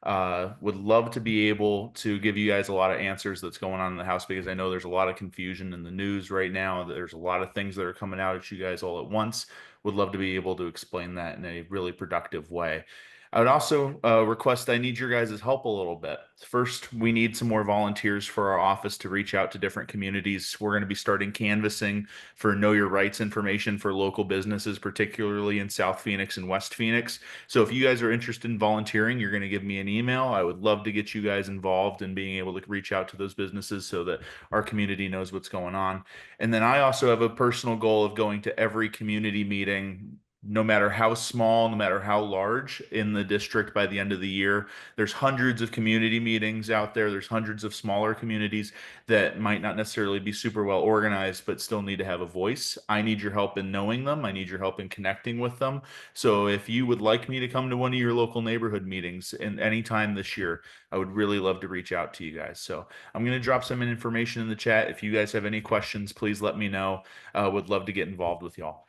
S8: Would love to be able to give you guys a lot of answers that's going on in the House, because I know there's a lot of confusion in the news right now. There's a lot of things that are coming out at you guys all at once. Would love to be able to explain that in a really productive way. I would also request I need your guys' help a little bit. First, we need some more volunteers for our office to reach out to different communities. We're going to be starting canvassing for Know Your Rights information for local businesses, particularly in South Phoenix and West Phoenix. So if you guys are interested in volunteering, you're going to give me an email. I would love to get you guys involved in being able to reach out to those businesses so that our community knows what's going on. And then I also have a personal goal of going to every community meeting, no matter how small, no matter how large, in the district by the end of the year. There's hundreds of community meetings out there. There's hundreds of smaller communities that might not necessarily be super well organized, but still need to have a voice. I need your help in knowing them. I need your help in connecting with them. So if you would like me to come to one of your local neighborhood meetings in any time this year, I would really love to reach out to you guys. So I'm going to drop some information in the chat. If you guys have any questions, please let me know. Would love to get involved with y'all.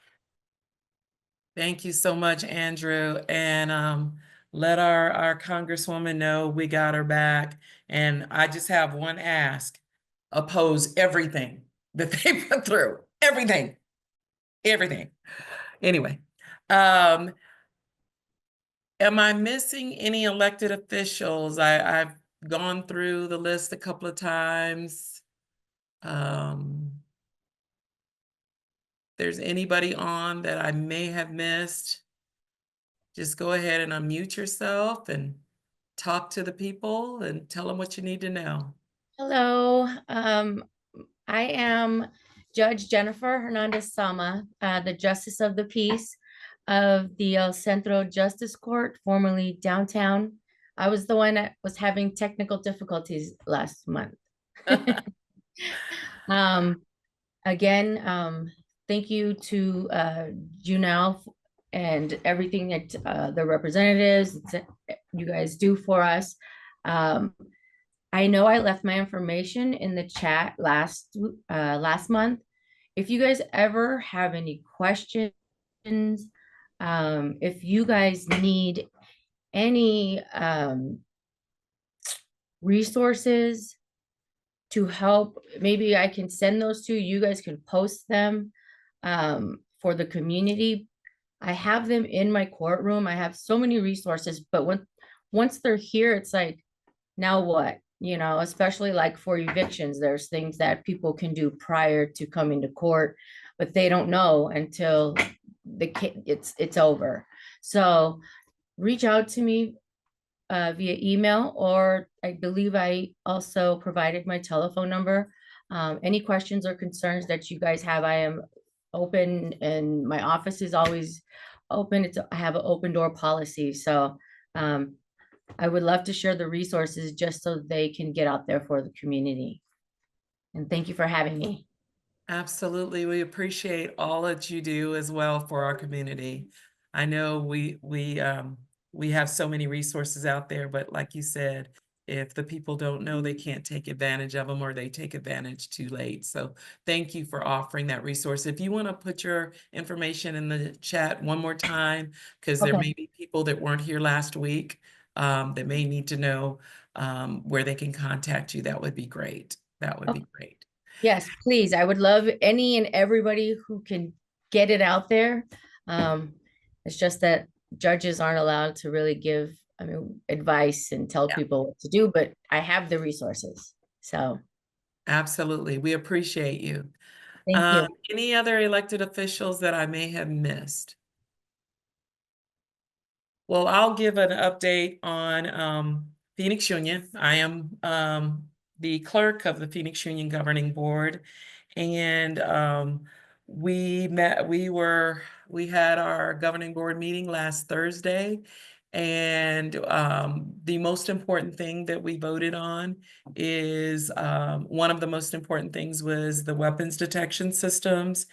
S1: Thank you so much, Andrew. And let our Congresswoman know we got her back. And I just have one ask: oppose everything that they put through. Everything. Anyway, am I missing any elected officials? I've gone through the list a couple of times. There's anybody on that I may have missed, just go ahead and unmute yourself and talk to the people and tell them what you need to know.
S9: Hello, I am Judge Jennifer Hernandez Sama, the Justice of the Peace of the El Centro Justice Court, formerly downtown. I was the one that was having technical difficulties last month. Again, thank you to Junelle and everything that the representatives, you guys do for us. I know I left my information in the chat last month. If you guys ever have any questions, if you guys need any resources to help, maybe I can send those to you. You guys can post them for the community. I have them in my courtroom. I have so many resources, but once they're here, it's like, now what? You know, especially like for evictions, there's things that people can do prior to coming to court, but they don't know until it's over. So reach out to me via email, or I believe I also provided my telephone number. Any questions or concerns that you guys have, I am open, and my office is always open. I have an open door policy. So I would love to share the resources just so they can get out there for the community. And thank you for having me.
S1: Absolutely. We appreciate all that you do as well for our community. I know we have so many resources out there, but like you said, if the people don't know, they can't take advantage of them, or they take advantage too late. So thank you for offering that resource. If you want to put your information in the chat one more time, because there
S9: Okay.
S1: may be people that weren't here last week, that may need to know where they can contact you, that would be great. That would be great.
S9: Yes, please. I would love any and everybody who can get it out there. It's just that judges aren't allowed to really give, I mean, advice and tell
S1: Yeah.
S9: people what to do, but I have the resources. So
S1: Absolutely. We appreciate you.
S9: thank you.
S1: Any other elected officials that I may have missed? Well, I'll give an update on Phoenix Union. I am the clerk of the Phoenix Union Governing Board. And we had our governing board meeting last Thursday. And the most important thing that we voted on is one of the most important things was the weapons detection systems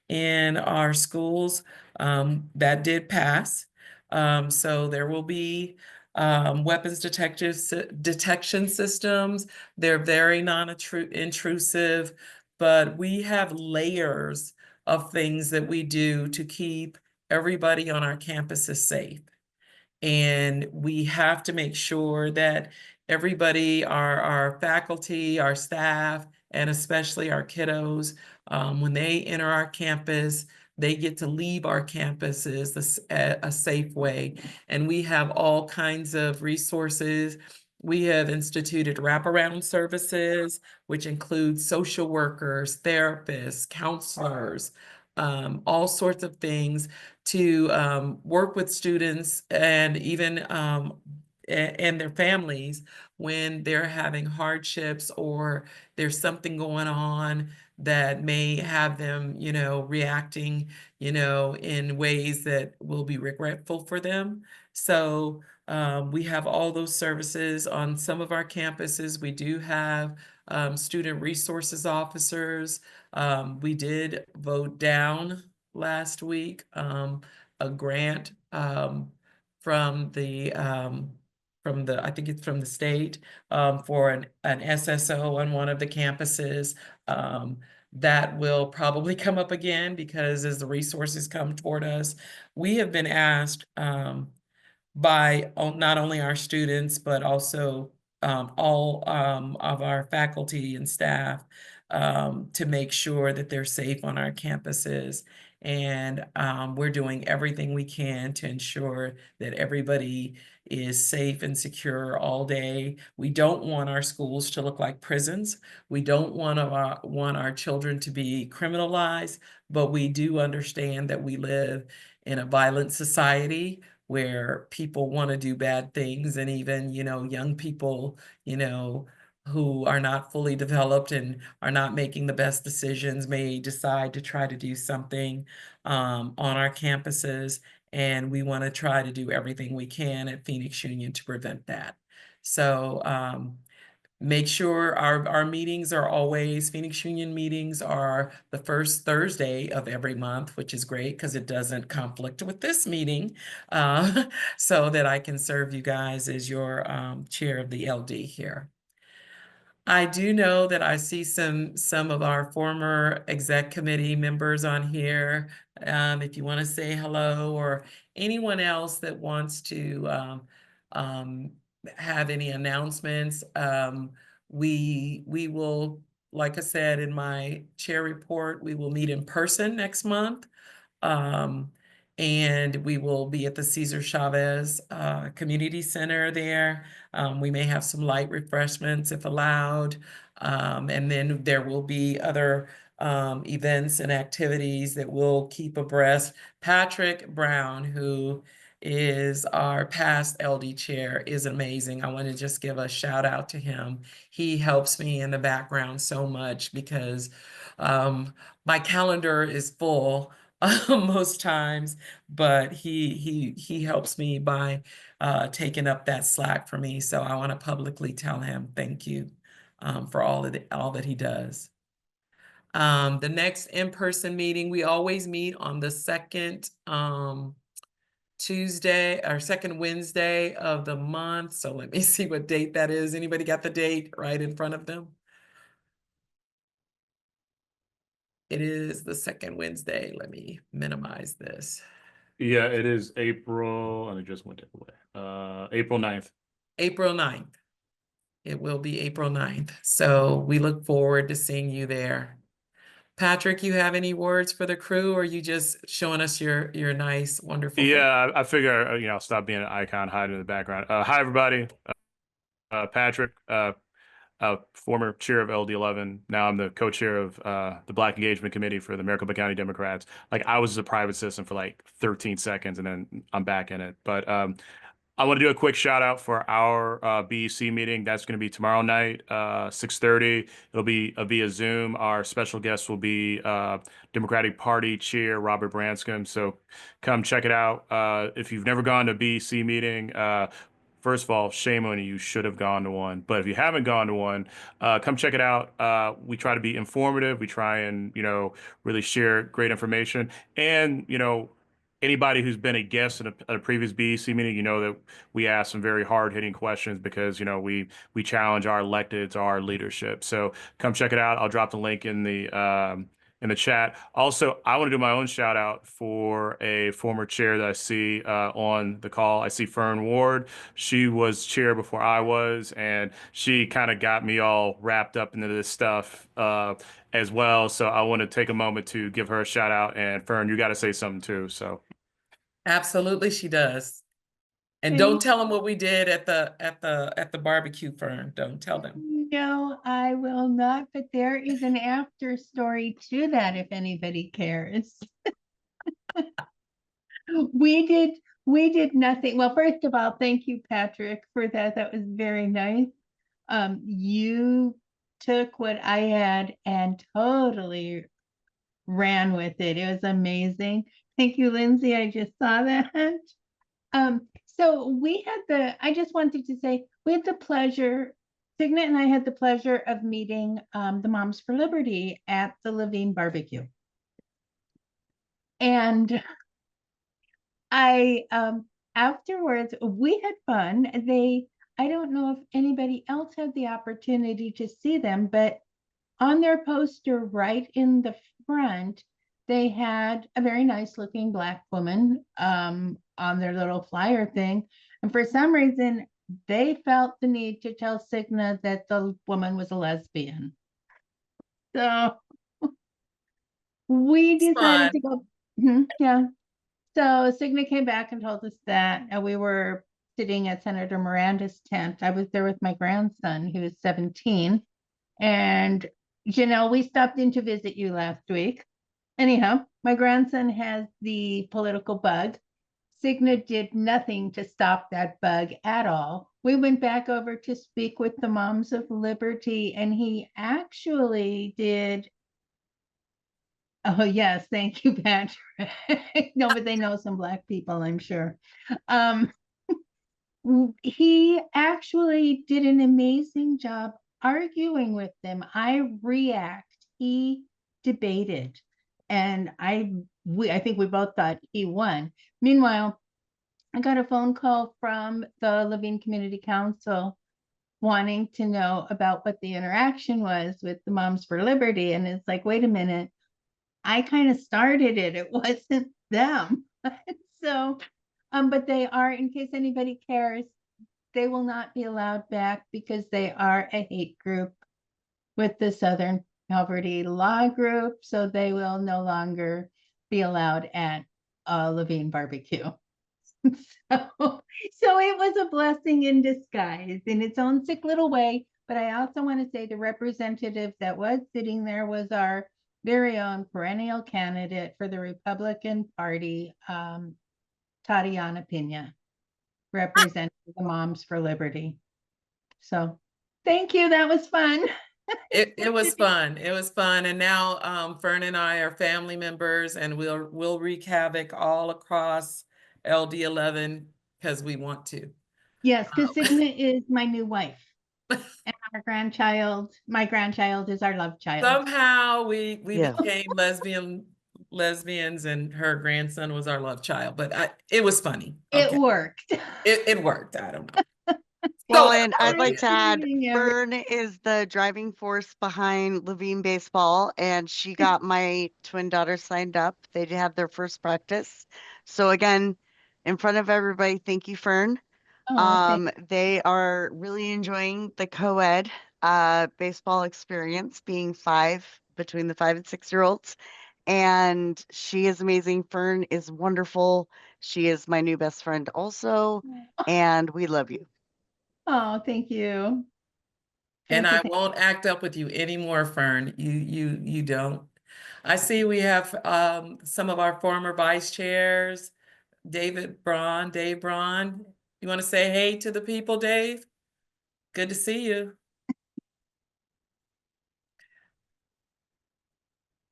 S1: in our schools. That did pass. So there will be weapons detection systems. They're very non-intrusive, but we have layers of things that we do to keep everybody on our campuses safe. And we have to make sure that everybody, our faculty, our staff, and especially our kiddos, when they enter our campus, they get to leave our campuses a safe way. And we have all kinds of resources. We have instituted wraparound services, which include social workers, therapists, counselors, all sorts of things to work with students and even and their families when they're having hardships or there's something going on that may have them, reacting, in ways that will be regretful for them. So we have all those services on some of our campuses. We do have student resources officers. We did vote down last week a grant from the I think it's from the state for an SSO on one of the campuses. That will probably come up again because as the resources come toward us, we have been asked by not only our students, but also all of our faculty and staff to make sure that they're safe on our campuses. And we're doing everything we can to ensure that everybody is safe and secure all day. We don't want our schools to look like prisons. We don't want our children to be criminalized, but we do understand that we live in a violent society where people want to do bad things, and even, young people, who are not fully developed and are not making the best decisions may decide to try to do something on our campuses. And we want to try to do everything we can at Phoenix Union to prevent that. So make sure our meetings are always, Phoenix Union meetings are the first Thursday of every month, which is great because it doesn't conflict with this meeting, so that I can serve you guys as your chair of the LD here. I do know that I see some of our former exec committee members on here. If you want to say hello, or anyone else that wants to um, have any announcements, we will, like I said in my chair report, we will meet in person next month. Um, and we will be at the Cesar Chavez Community Center there. We may have some light refreshments if allowed. And then there will be other events and activities that we'll keep abreast. Patrick Brown, who is our past LD chair, is amazing. I want to just give a shout out to him. He helps me in the background so much because my calendar is full most times, but he helps me by taking up that slack for me. So I want to publicly tell him thank you for all that he does. The next in-person meeting, we always meet on the second Tuesday or second Wednesday of the month. So let me see what date that is. Anybody got the date right in front of them? It is the second Wednesday. Let me minimize this.
S10: Yeah, it is April, and it just went away. April 9th.
S1: April 9th. It will be April 9th. So we look forward to seeing you there. Patrick, you have any words for the crew, or are you just showing us your nice, wonderful face?
S10: Yeah, I figure, I'll stop being an icon, hide in the background. Hi, everybody. Patrick, former chair of LD11. Now I'm the co-chair of the Black Engagement Committee for the Maricopa County Democrats. Like, I was a private citizen for like 13 seconds, and then I'm back in it. But I want to do a quick shout out for our BEC meeting. That's going to be tomorrow night, 6:30. It'll be via Zoom. Our special guest will be Democratic Party Chair Robert Branscombe. So come check it out. If you've never gone to a BEC meeting, first of all, shame on you. You should have gone to one. But if you haven't gone to one, come check it out. We try to be informative. We try and, really share great information. And, anybody who's been a guest at a previous BEC meeting, that we ask some very hard-hitting questions because, we challenge our electeds, our leadership. So come check it out. I'll drop the link in the chat. Also, I want to do my own shout out for a former chair that I see on the call. I see Fern Ward. She was chair before I was, and she kind of got me all wrapped up into this stuff as well. So I want to take a moment to give her a shout out. And Fern, you got to say something too. So.
S1: Absolutely, she does. And don't tell them what we did at the barbecue, Fern. Don't tell them.
S11: No, I will not, but there is an after story to that if anybody cares. We did nothing. Well, first of all, thank you, Patrick, for that. That was very nice. You took what I had and totally ran with it. It was amazing. Thank you, Lindsay. I just saw that. So I just wanted to say, we had the pleasure, Signet and I had the pleasure of meeting the Moms for Liberty at the Levine barbecue. And afterwards, we had fun. I don't know if anybody else had the opportunity to see them, but on their poster right in the front, they had a very nice looking Black woman on their little flyer thing. And for some reason, they felt the need to tell Cigna that the woman was a lesbian. So we decided to go. Yeah. So Cigna came back and told us that, and we were sitting at Senator Miranda's tent. I was there with my grandson, who was 17. And, we stopped in to visit you last week. Anyhow, my grandson has the political bug. Cigna did nothing to stop that bug at all. We went back over to speak with the Moms of Liberty, and he actually did. Oh, yes. Thank you, Patrick. No, but they know some Black people, I'm sure. He actually did an amazing job arguing with them. I react. He debated. And I think we both thought he won. Meanwhile, I got a phone call from the Levine Community Council wanting to know about what the interaction was with the Moms for Liberty. And it's like, wait a minute, I kind of started it. It wasn't them. So, but they are, in case anybody cares, they will not be allowed back because they are a hate group with the Southern Poverty Law Group. So they will no longer be allowed at Levine Barbecue. So it was a blessing in disguise in its own sick little way. But I also want to say the representative that was sitting there was our very own perennial candidate for the Republican Party, Tatiana Pena, representing the Moms for Liberty. So thank you. That was fun.
S1: It was fun. It was fun. And now Fern and I are family members, and we'll wreak havoc all across LD11 because we want to.
S11: Yes, because Signa is my new wife. And my grandchild is our love child.
S1: Somehow we
S4: Yeah.
S1: became lesbian lesbians and her grandson was our love child, but it was funny.
S11: It
S1: Okay.
S11: worked.
S1: It worked. I don't know.
S4: Well,
S1: So
S4: and I'd like to add,
S11: Yeah.
S4: Fern is the driving force behind Levine Baseball, and she got my twin daughters signed up. They did have their first practice. So again, in front of everybody, thank you, Fern. They are really enjoying the co-ed baseball experience, being between the 5 and 6 year olds. And she is amazing. Fern is wonderful. She is my new best friend also, and we love you.
S11: Oh, thank you.
S1: And
S11: Thank you.
S1: I won't act up with you anymore, Fern. You don't. I see we have some of our former vice chairs, Dave Braun. You want to say hey to the people, Dave? Good to see you.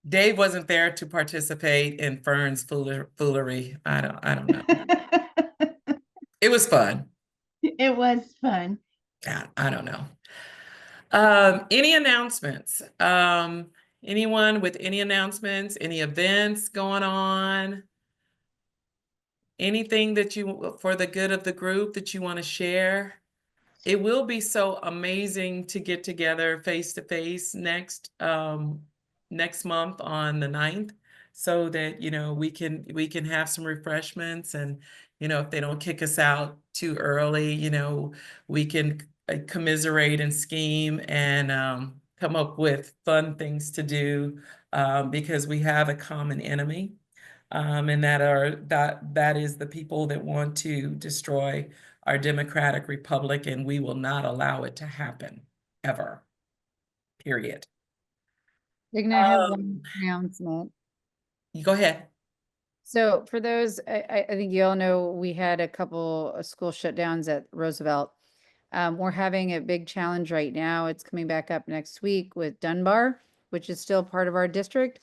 S1: Dave wasn't there to participate in Fern's foolery. I don't know. It was fun.
S11: It was fun.
S1: Yeah, I don't know. Any announcements? Anyone with any announcements, any events going on? Anything that you, for the good of the group, that you want to share? It will be so amazing to get together face to face next month on the 9th, so that we can have some refreshments, and if they don't kick us out too early, we can commiserate and scheme and come up with fun things to do, because we have a common enemy. And that is the people that want to destroy our democratic republic, and we will not allow it to happen ever. Period.
S3: I have one announcement.
S1: You go ahead.
S3: So for those, I think you all know we had a couple of school shutdowns at Roosevelt. We're having a big challenge right now. It's coming back up next week with Dunbar, which is still part of our district.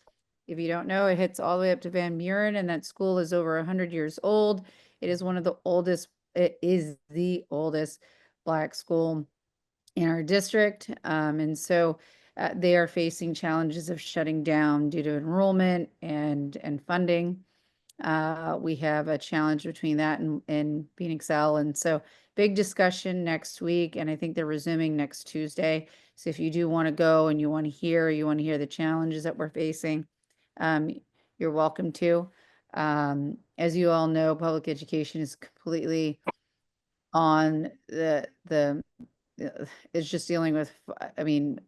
S3: If you don't know, it hits all the way up to Van Buren, and that school is over 100 years old. It is it is the oldest Black school in our district. And so they are facing challenges of shutting down due to enrollment and funding. We have a challenge between that and Phoenix L. And so big discussion next week. And I think they're resuming next Tuesday. So if you do want to go and you want to hear the challenges that we're facing, you're welcome to. As you all know, public education is completely on it's just dealing with, I mean,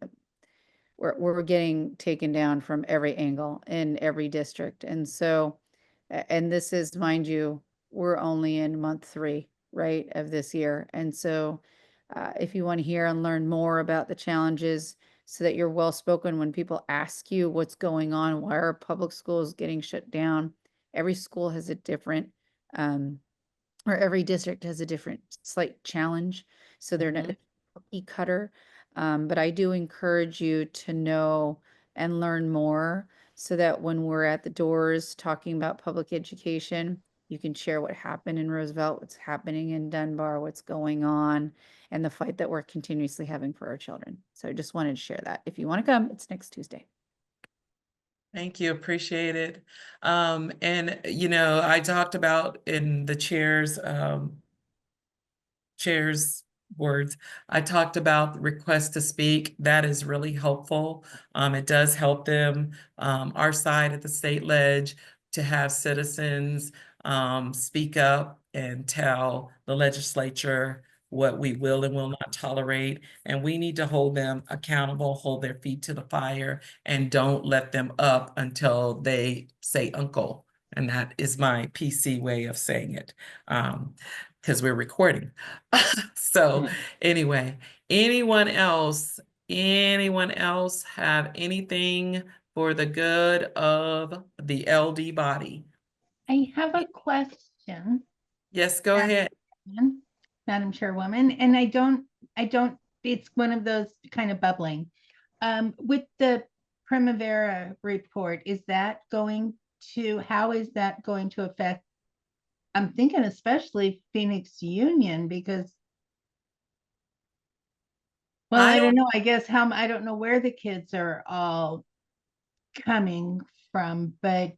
S3: we're getting taken down from every angle in every district. And so, and this is, mind you, we're only in month 3, right, of this year. And so if you want to hear and learn more about the challenges so that you're well spoken when people ask you what's going on, why are public schools getting shut down, every school has a different, or every district has a different slight challenge. So they're not cookie cutter. But I do encourage you to know and learn more so that when we're at the doors talking about public education, you can share what happened in Roosevelt, what's happening in Dunbar, what's going on, and the fight that we're continuously having for our children. So I just wanted to share that. If you want to come, it's next Tuesday.
S1: Thank you. Appreciate it. And I talked about in the chair's words, I talked about the request to speak. That is really helpful. It does help them, our side at the state ledge, to have citizens speak up and tell the legislature what we will and will not tolerate. And we need to hold them accountable, hold their feet to the fire, and don't let them up until they say uncle. And that is my PC way of saying it, because we're recording. So anyway, anyone else have anything for the good of the LD body?
S11: I have a question.
S1: Yes, go ahead.
S11: Madam Chairwoman, and I don't, it's one of those kind of bubbling. With the Primavera report, how is that going to affect, I'm thinking especially Phoenix Union, because, well, I don't know, I guess I don't know where the kids are all coming from, but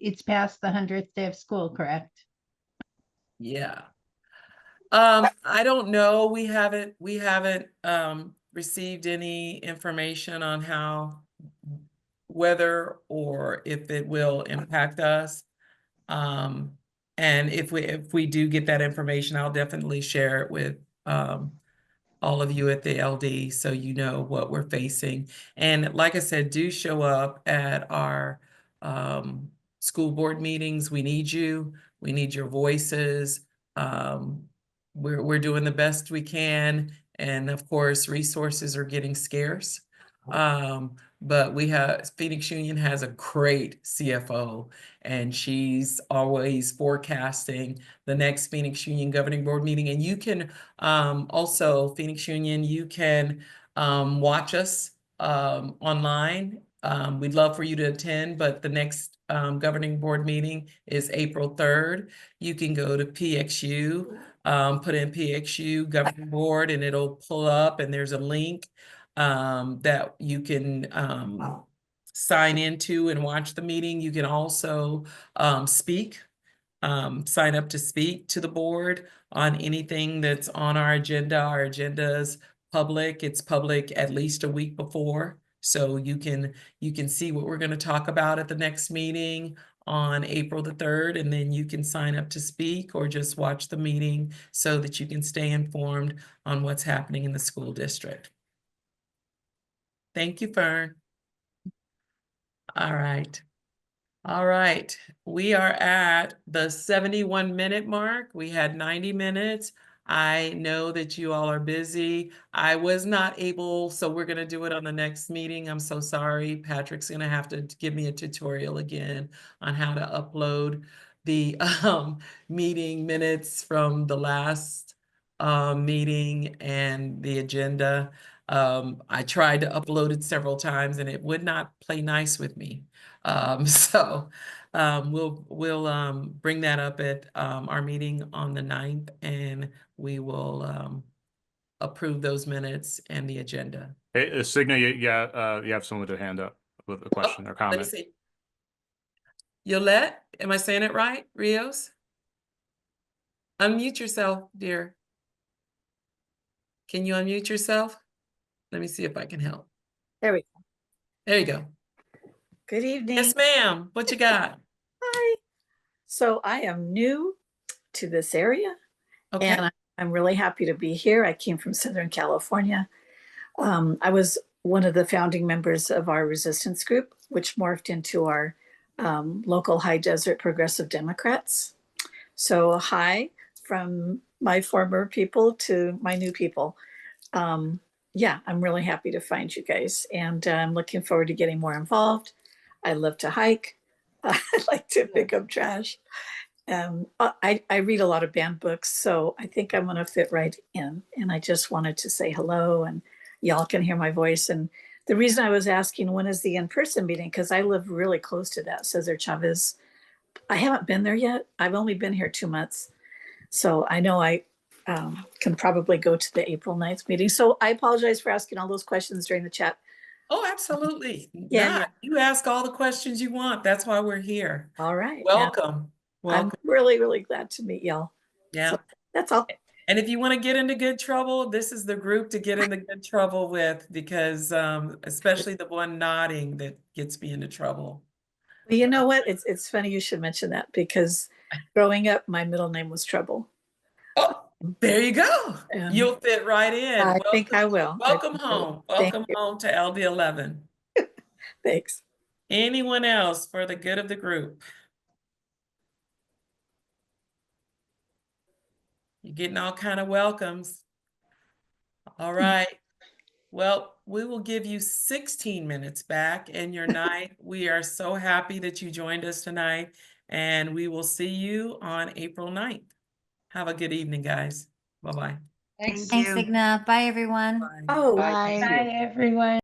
S11: it's past the 100th day of school, correct?
S1: Yeah. I don't know. We haven't received any information on how whether or if it will impact us. And if we do get that information, I'll definitely share it with all of you at the LD so you know what we're facing. And like I said, do show up at our school board meetings. We need you. We need your voices. We're doing the best we can. And of course, resources are getting scarce. But Phoenix Union has a great CFO, and she's always forecasting the next Phoenix Union Governing Board meeting. And you can also, Phoenix Union, you can watch us online. We'd love for you to attend, but the next governing board meeting is April 3rd. You can go to PXU, put in PXU governing board, and it'll pull up, and there's a link that you can sign into and watch the meeting. You can also sign up to speak to the board on anything that's on our agenda. Our agenda is public. It's public at least a week before. So you can see what we're going to talk about at the next meeting on April the 3rd, and then you can sign up to speak or just watch the meeting so that you can stay informed on what's happening in the school district. Thank you, Fern. All right. All right, we are at the 71-minute mark. We had 90 minutes. I know that you all are busy. I was not able, so we're gonna do it on the next meeting. I'm so sorry. Patrick's gonna have to give me a tutorial again on how to upload the meeting minutes from the last meeting and the agenda. I tried to upload it several times and it would not play nice with me. So we'll bring that up at our meeting on the 9th, and we will approve those minutes and the agenda.
S10: Hey, Signa, you have someone with a hand up with a question or
S1: Let me
S10: comment.
S1: see. Yolette, am I saying it right? Rios? Unmute yourself, dear. Can you unmute yourself? Let me see if I can help.
S12: There we go.
S1: There you go.
S12: Good evening.
S1: Yes, ma'am. What you got?
S12: Hi. So I am new to this area,
S1: Okay.
S12: and I'm really happy to be here. I came from Southern California. I was one of the founding members of our resistance group, which morphed into our local high desert progressive Democrats. So hi from my former people to my new people. Yeah, I'm really happy to find you guys, and I'm looking forward to getting more involved. I love to hike. I like to pick up trash. I read a lot of band books, so I think I'm going to fit right in. And I just wanted to say hello, and y'all can hear my voice. And the reason I was asking when is the in-person meeting, because I live really close to that, Cesar Chavez. I haven't been there yet. I've only been here 2 months. So I know I can probably go to the April 9th meeting. So I apologize for asking all those questions during the chat.
S1: Oh, absolutely.
S12: Yeah.
S1: You ask all the questions you want. That's why we're here.
S12: All right.
S1: Welcome.
S12: I'm really, really glad to meet y'all.
S1: Yeah.
S12: So that's all.
S1: And if you want to get into good trouble, this is the group to get into good trouble with, because especially the one nodding that gets me into trouble.
S12: Well, you know what? It's funny you should mention that, because growing up, my middle name was Trouble.
S1: Oh, there you go. You'll fit right in.
S12: I think I will.
S1: Welcome home. Welcome home to LD11.
S12: Thanks.
S1: Anyone else for the good of the group? You're getting all kind of welcomes. All right. Well, we will give you 16 minutes back in your night. We are so happy that you joined us tonight, and we will see you on April 9th. Have a good evening, guys. Bye-bye.
S7: Thanks, Signa. Bye, everyone.
S1: Bye.
S12: Oh,
S4: Bye.
S11: Bye, everyone.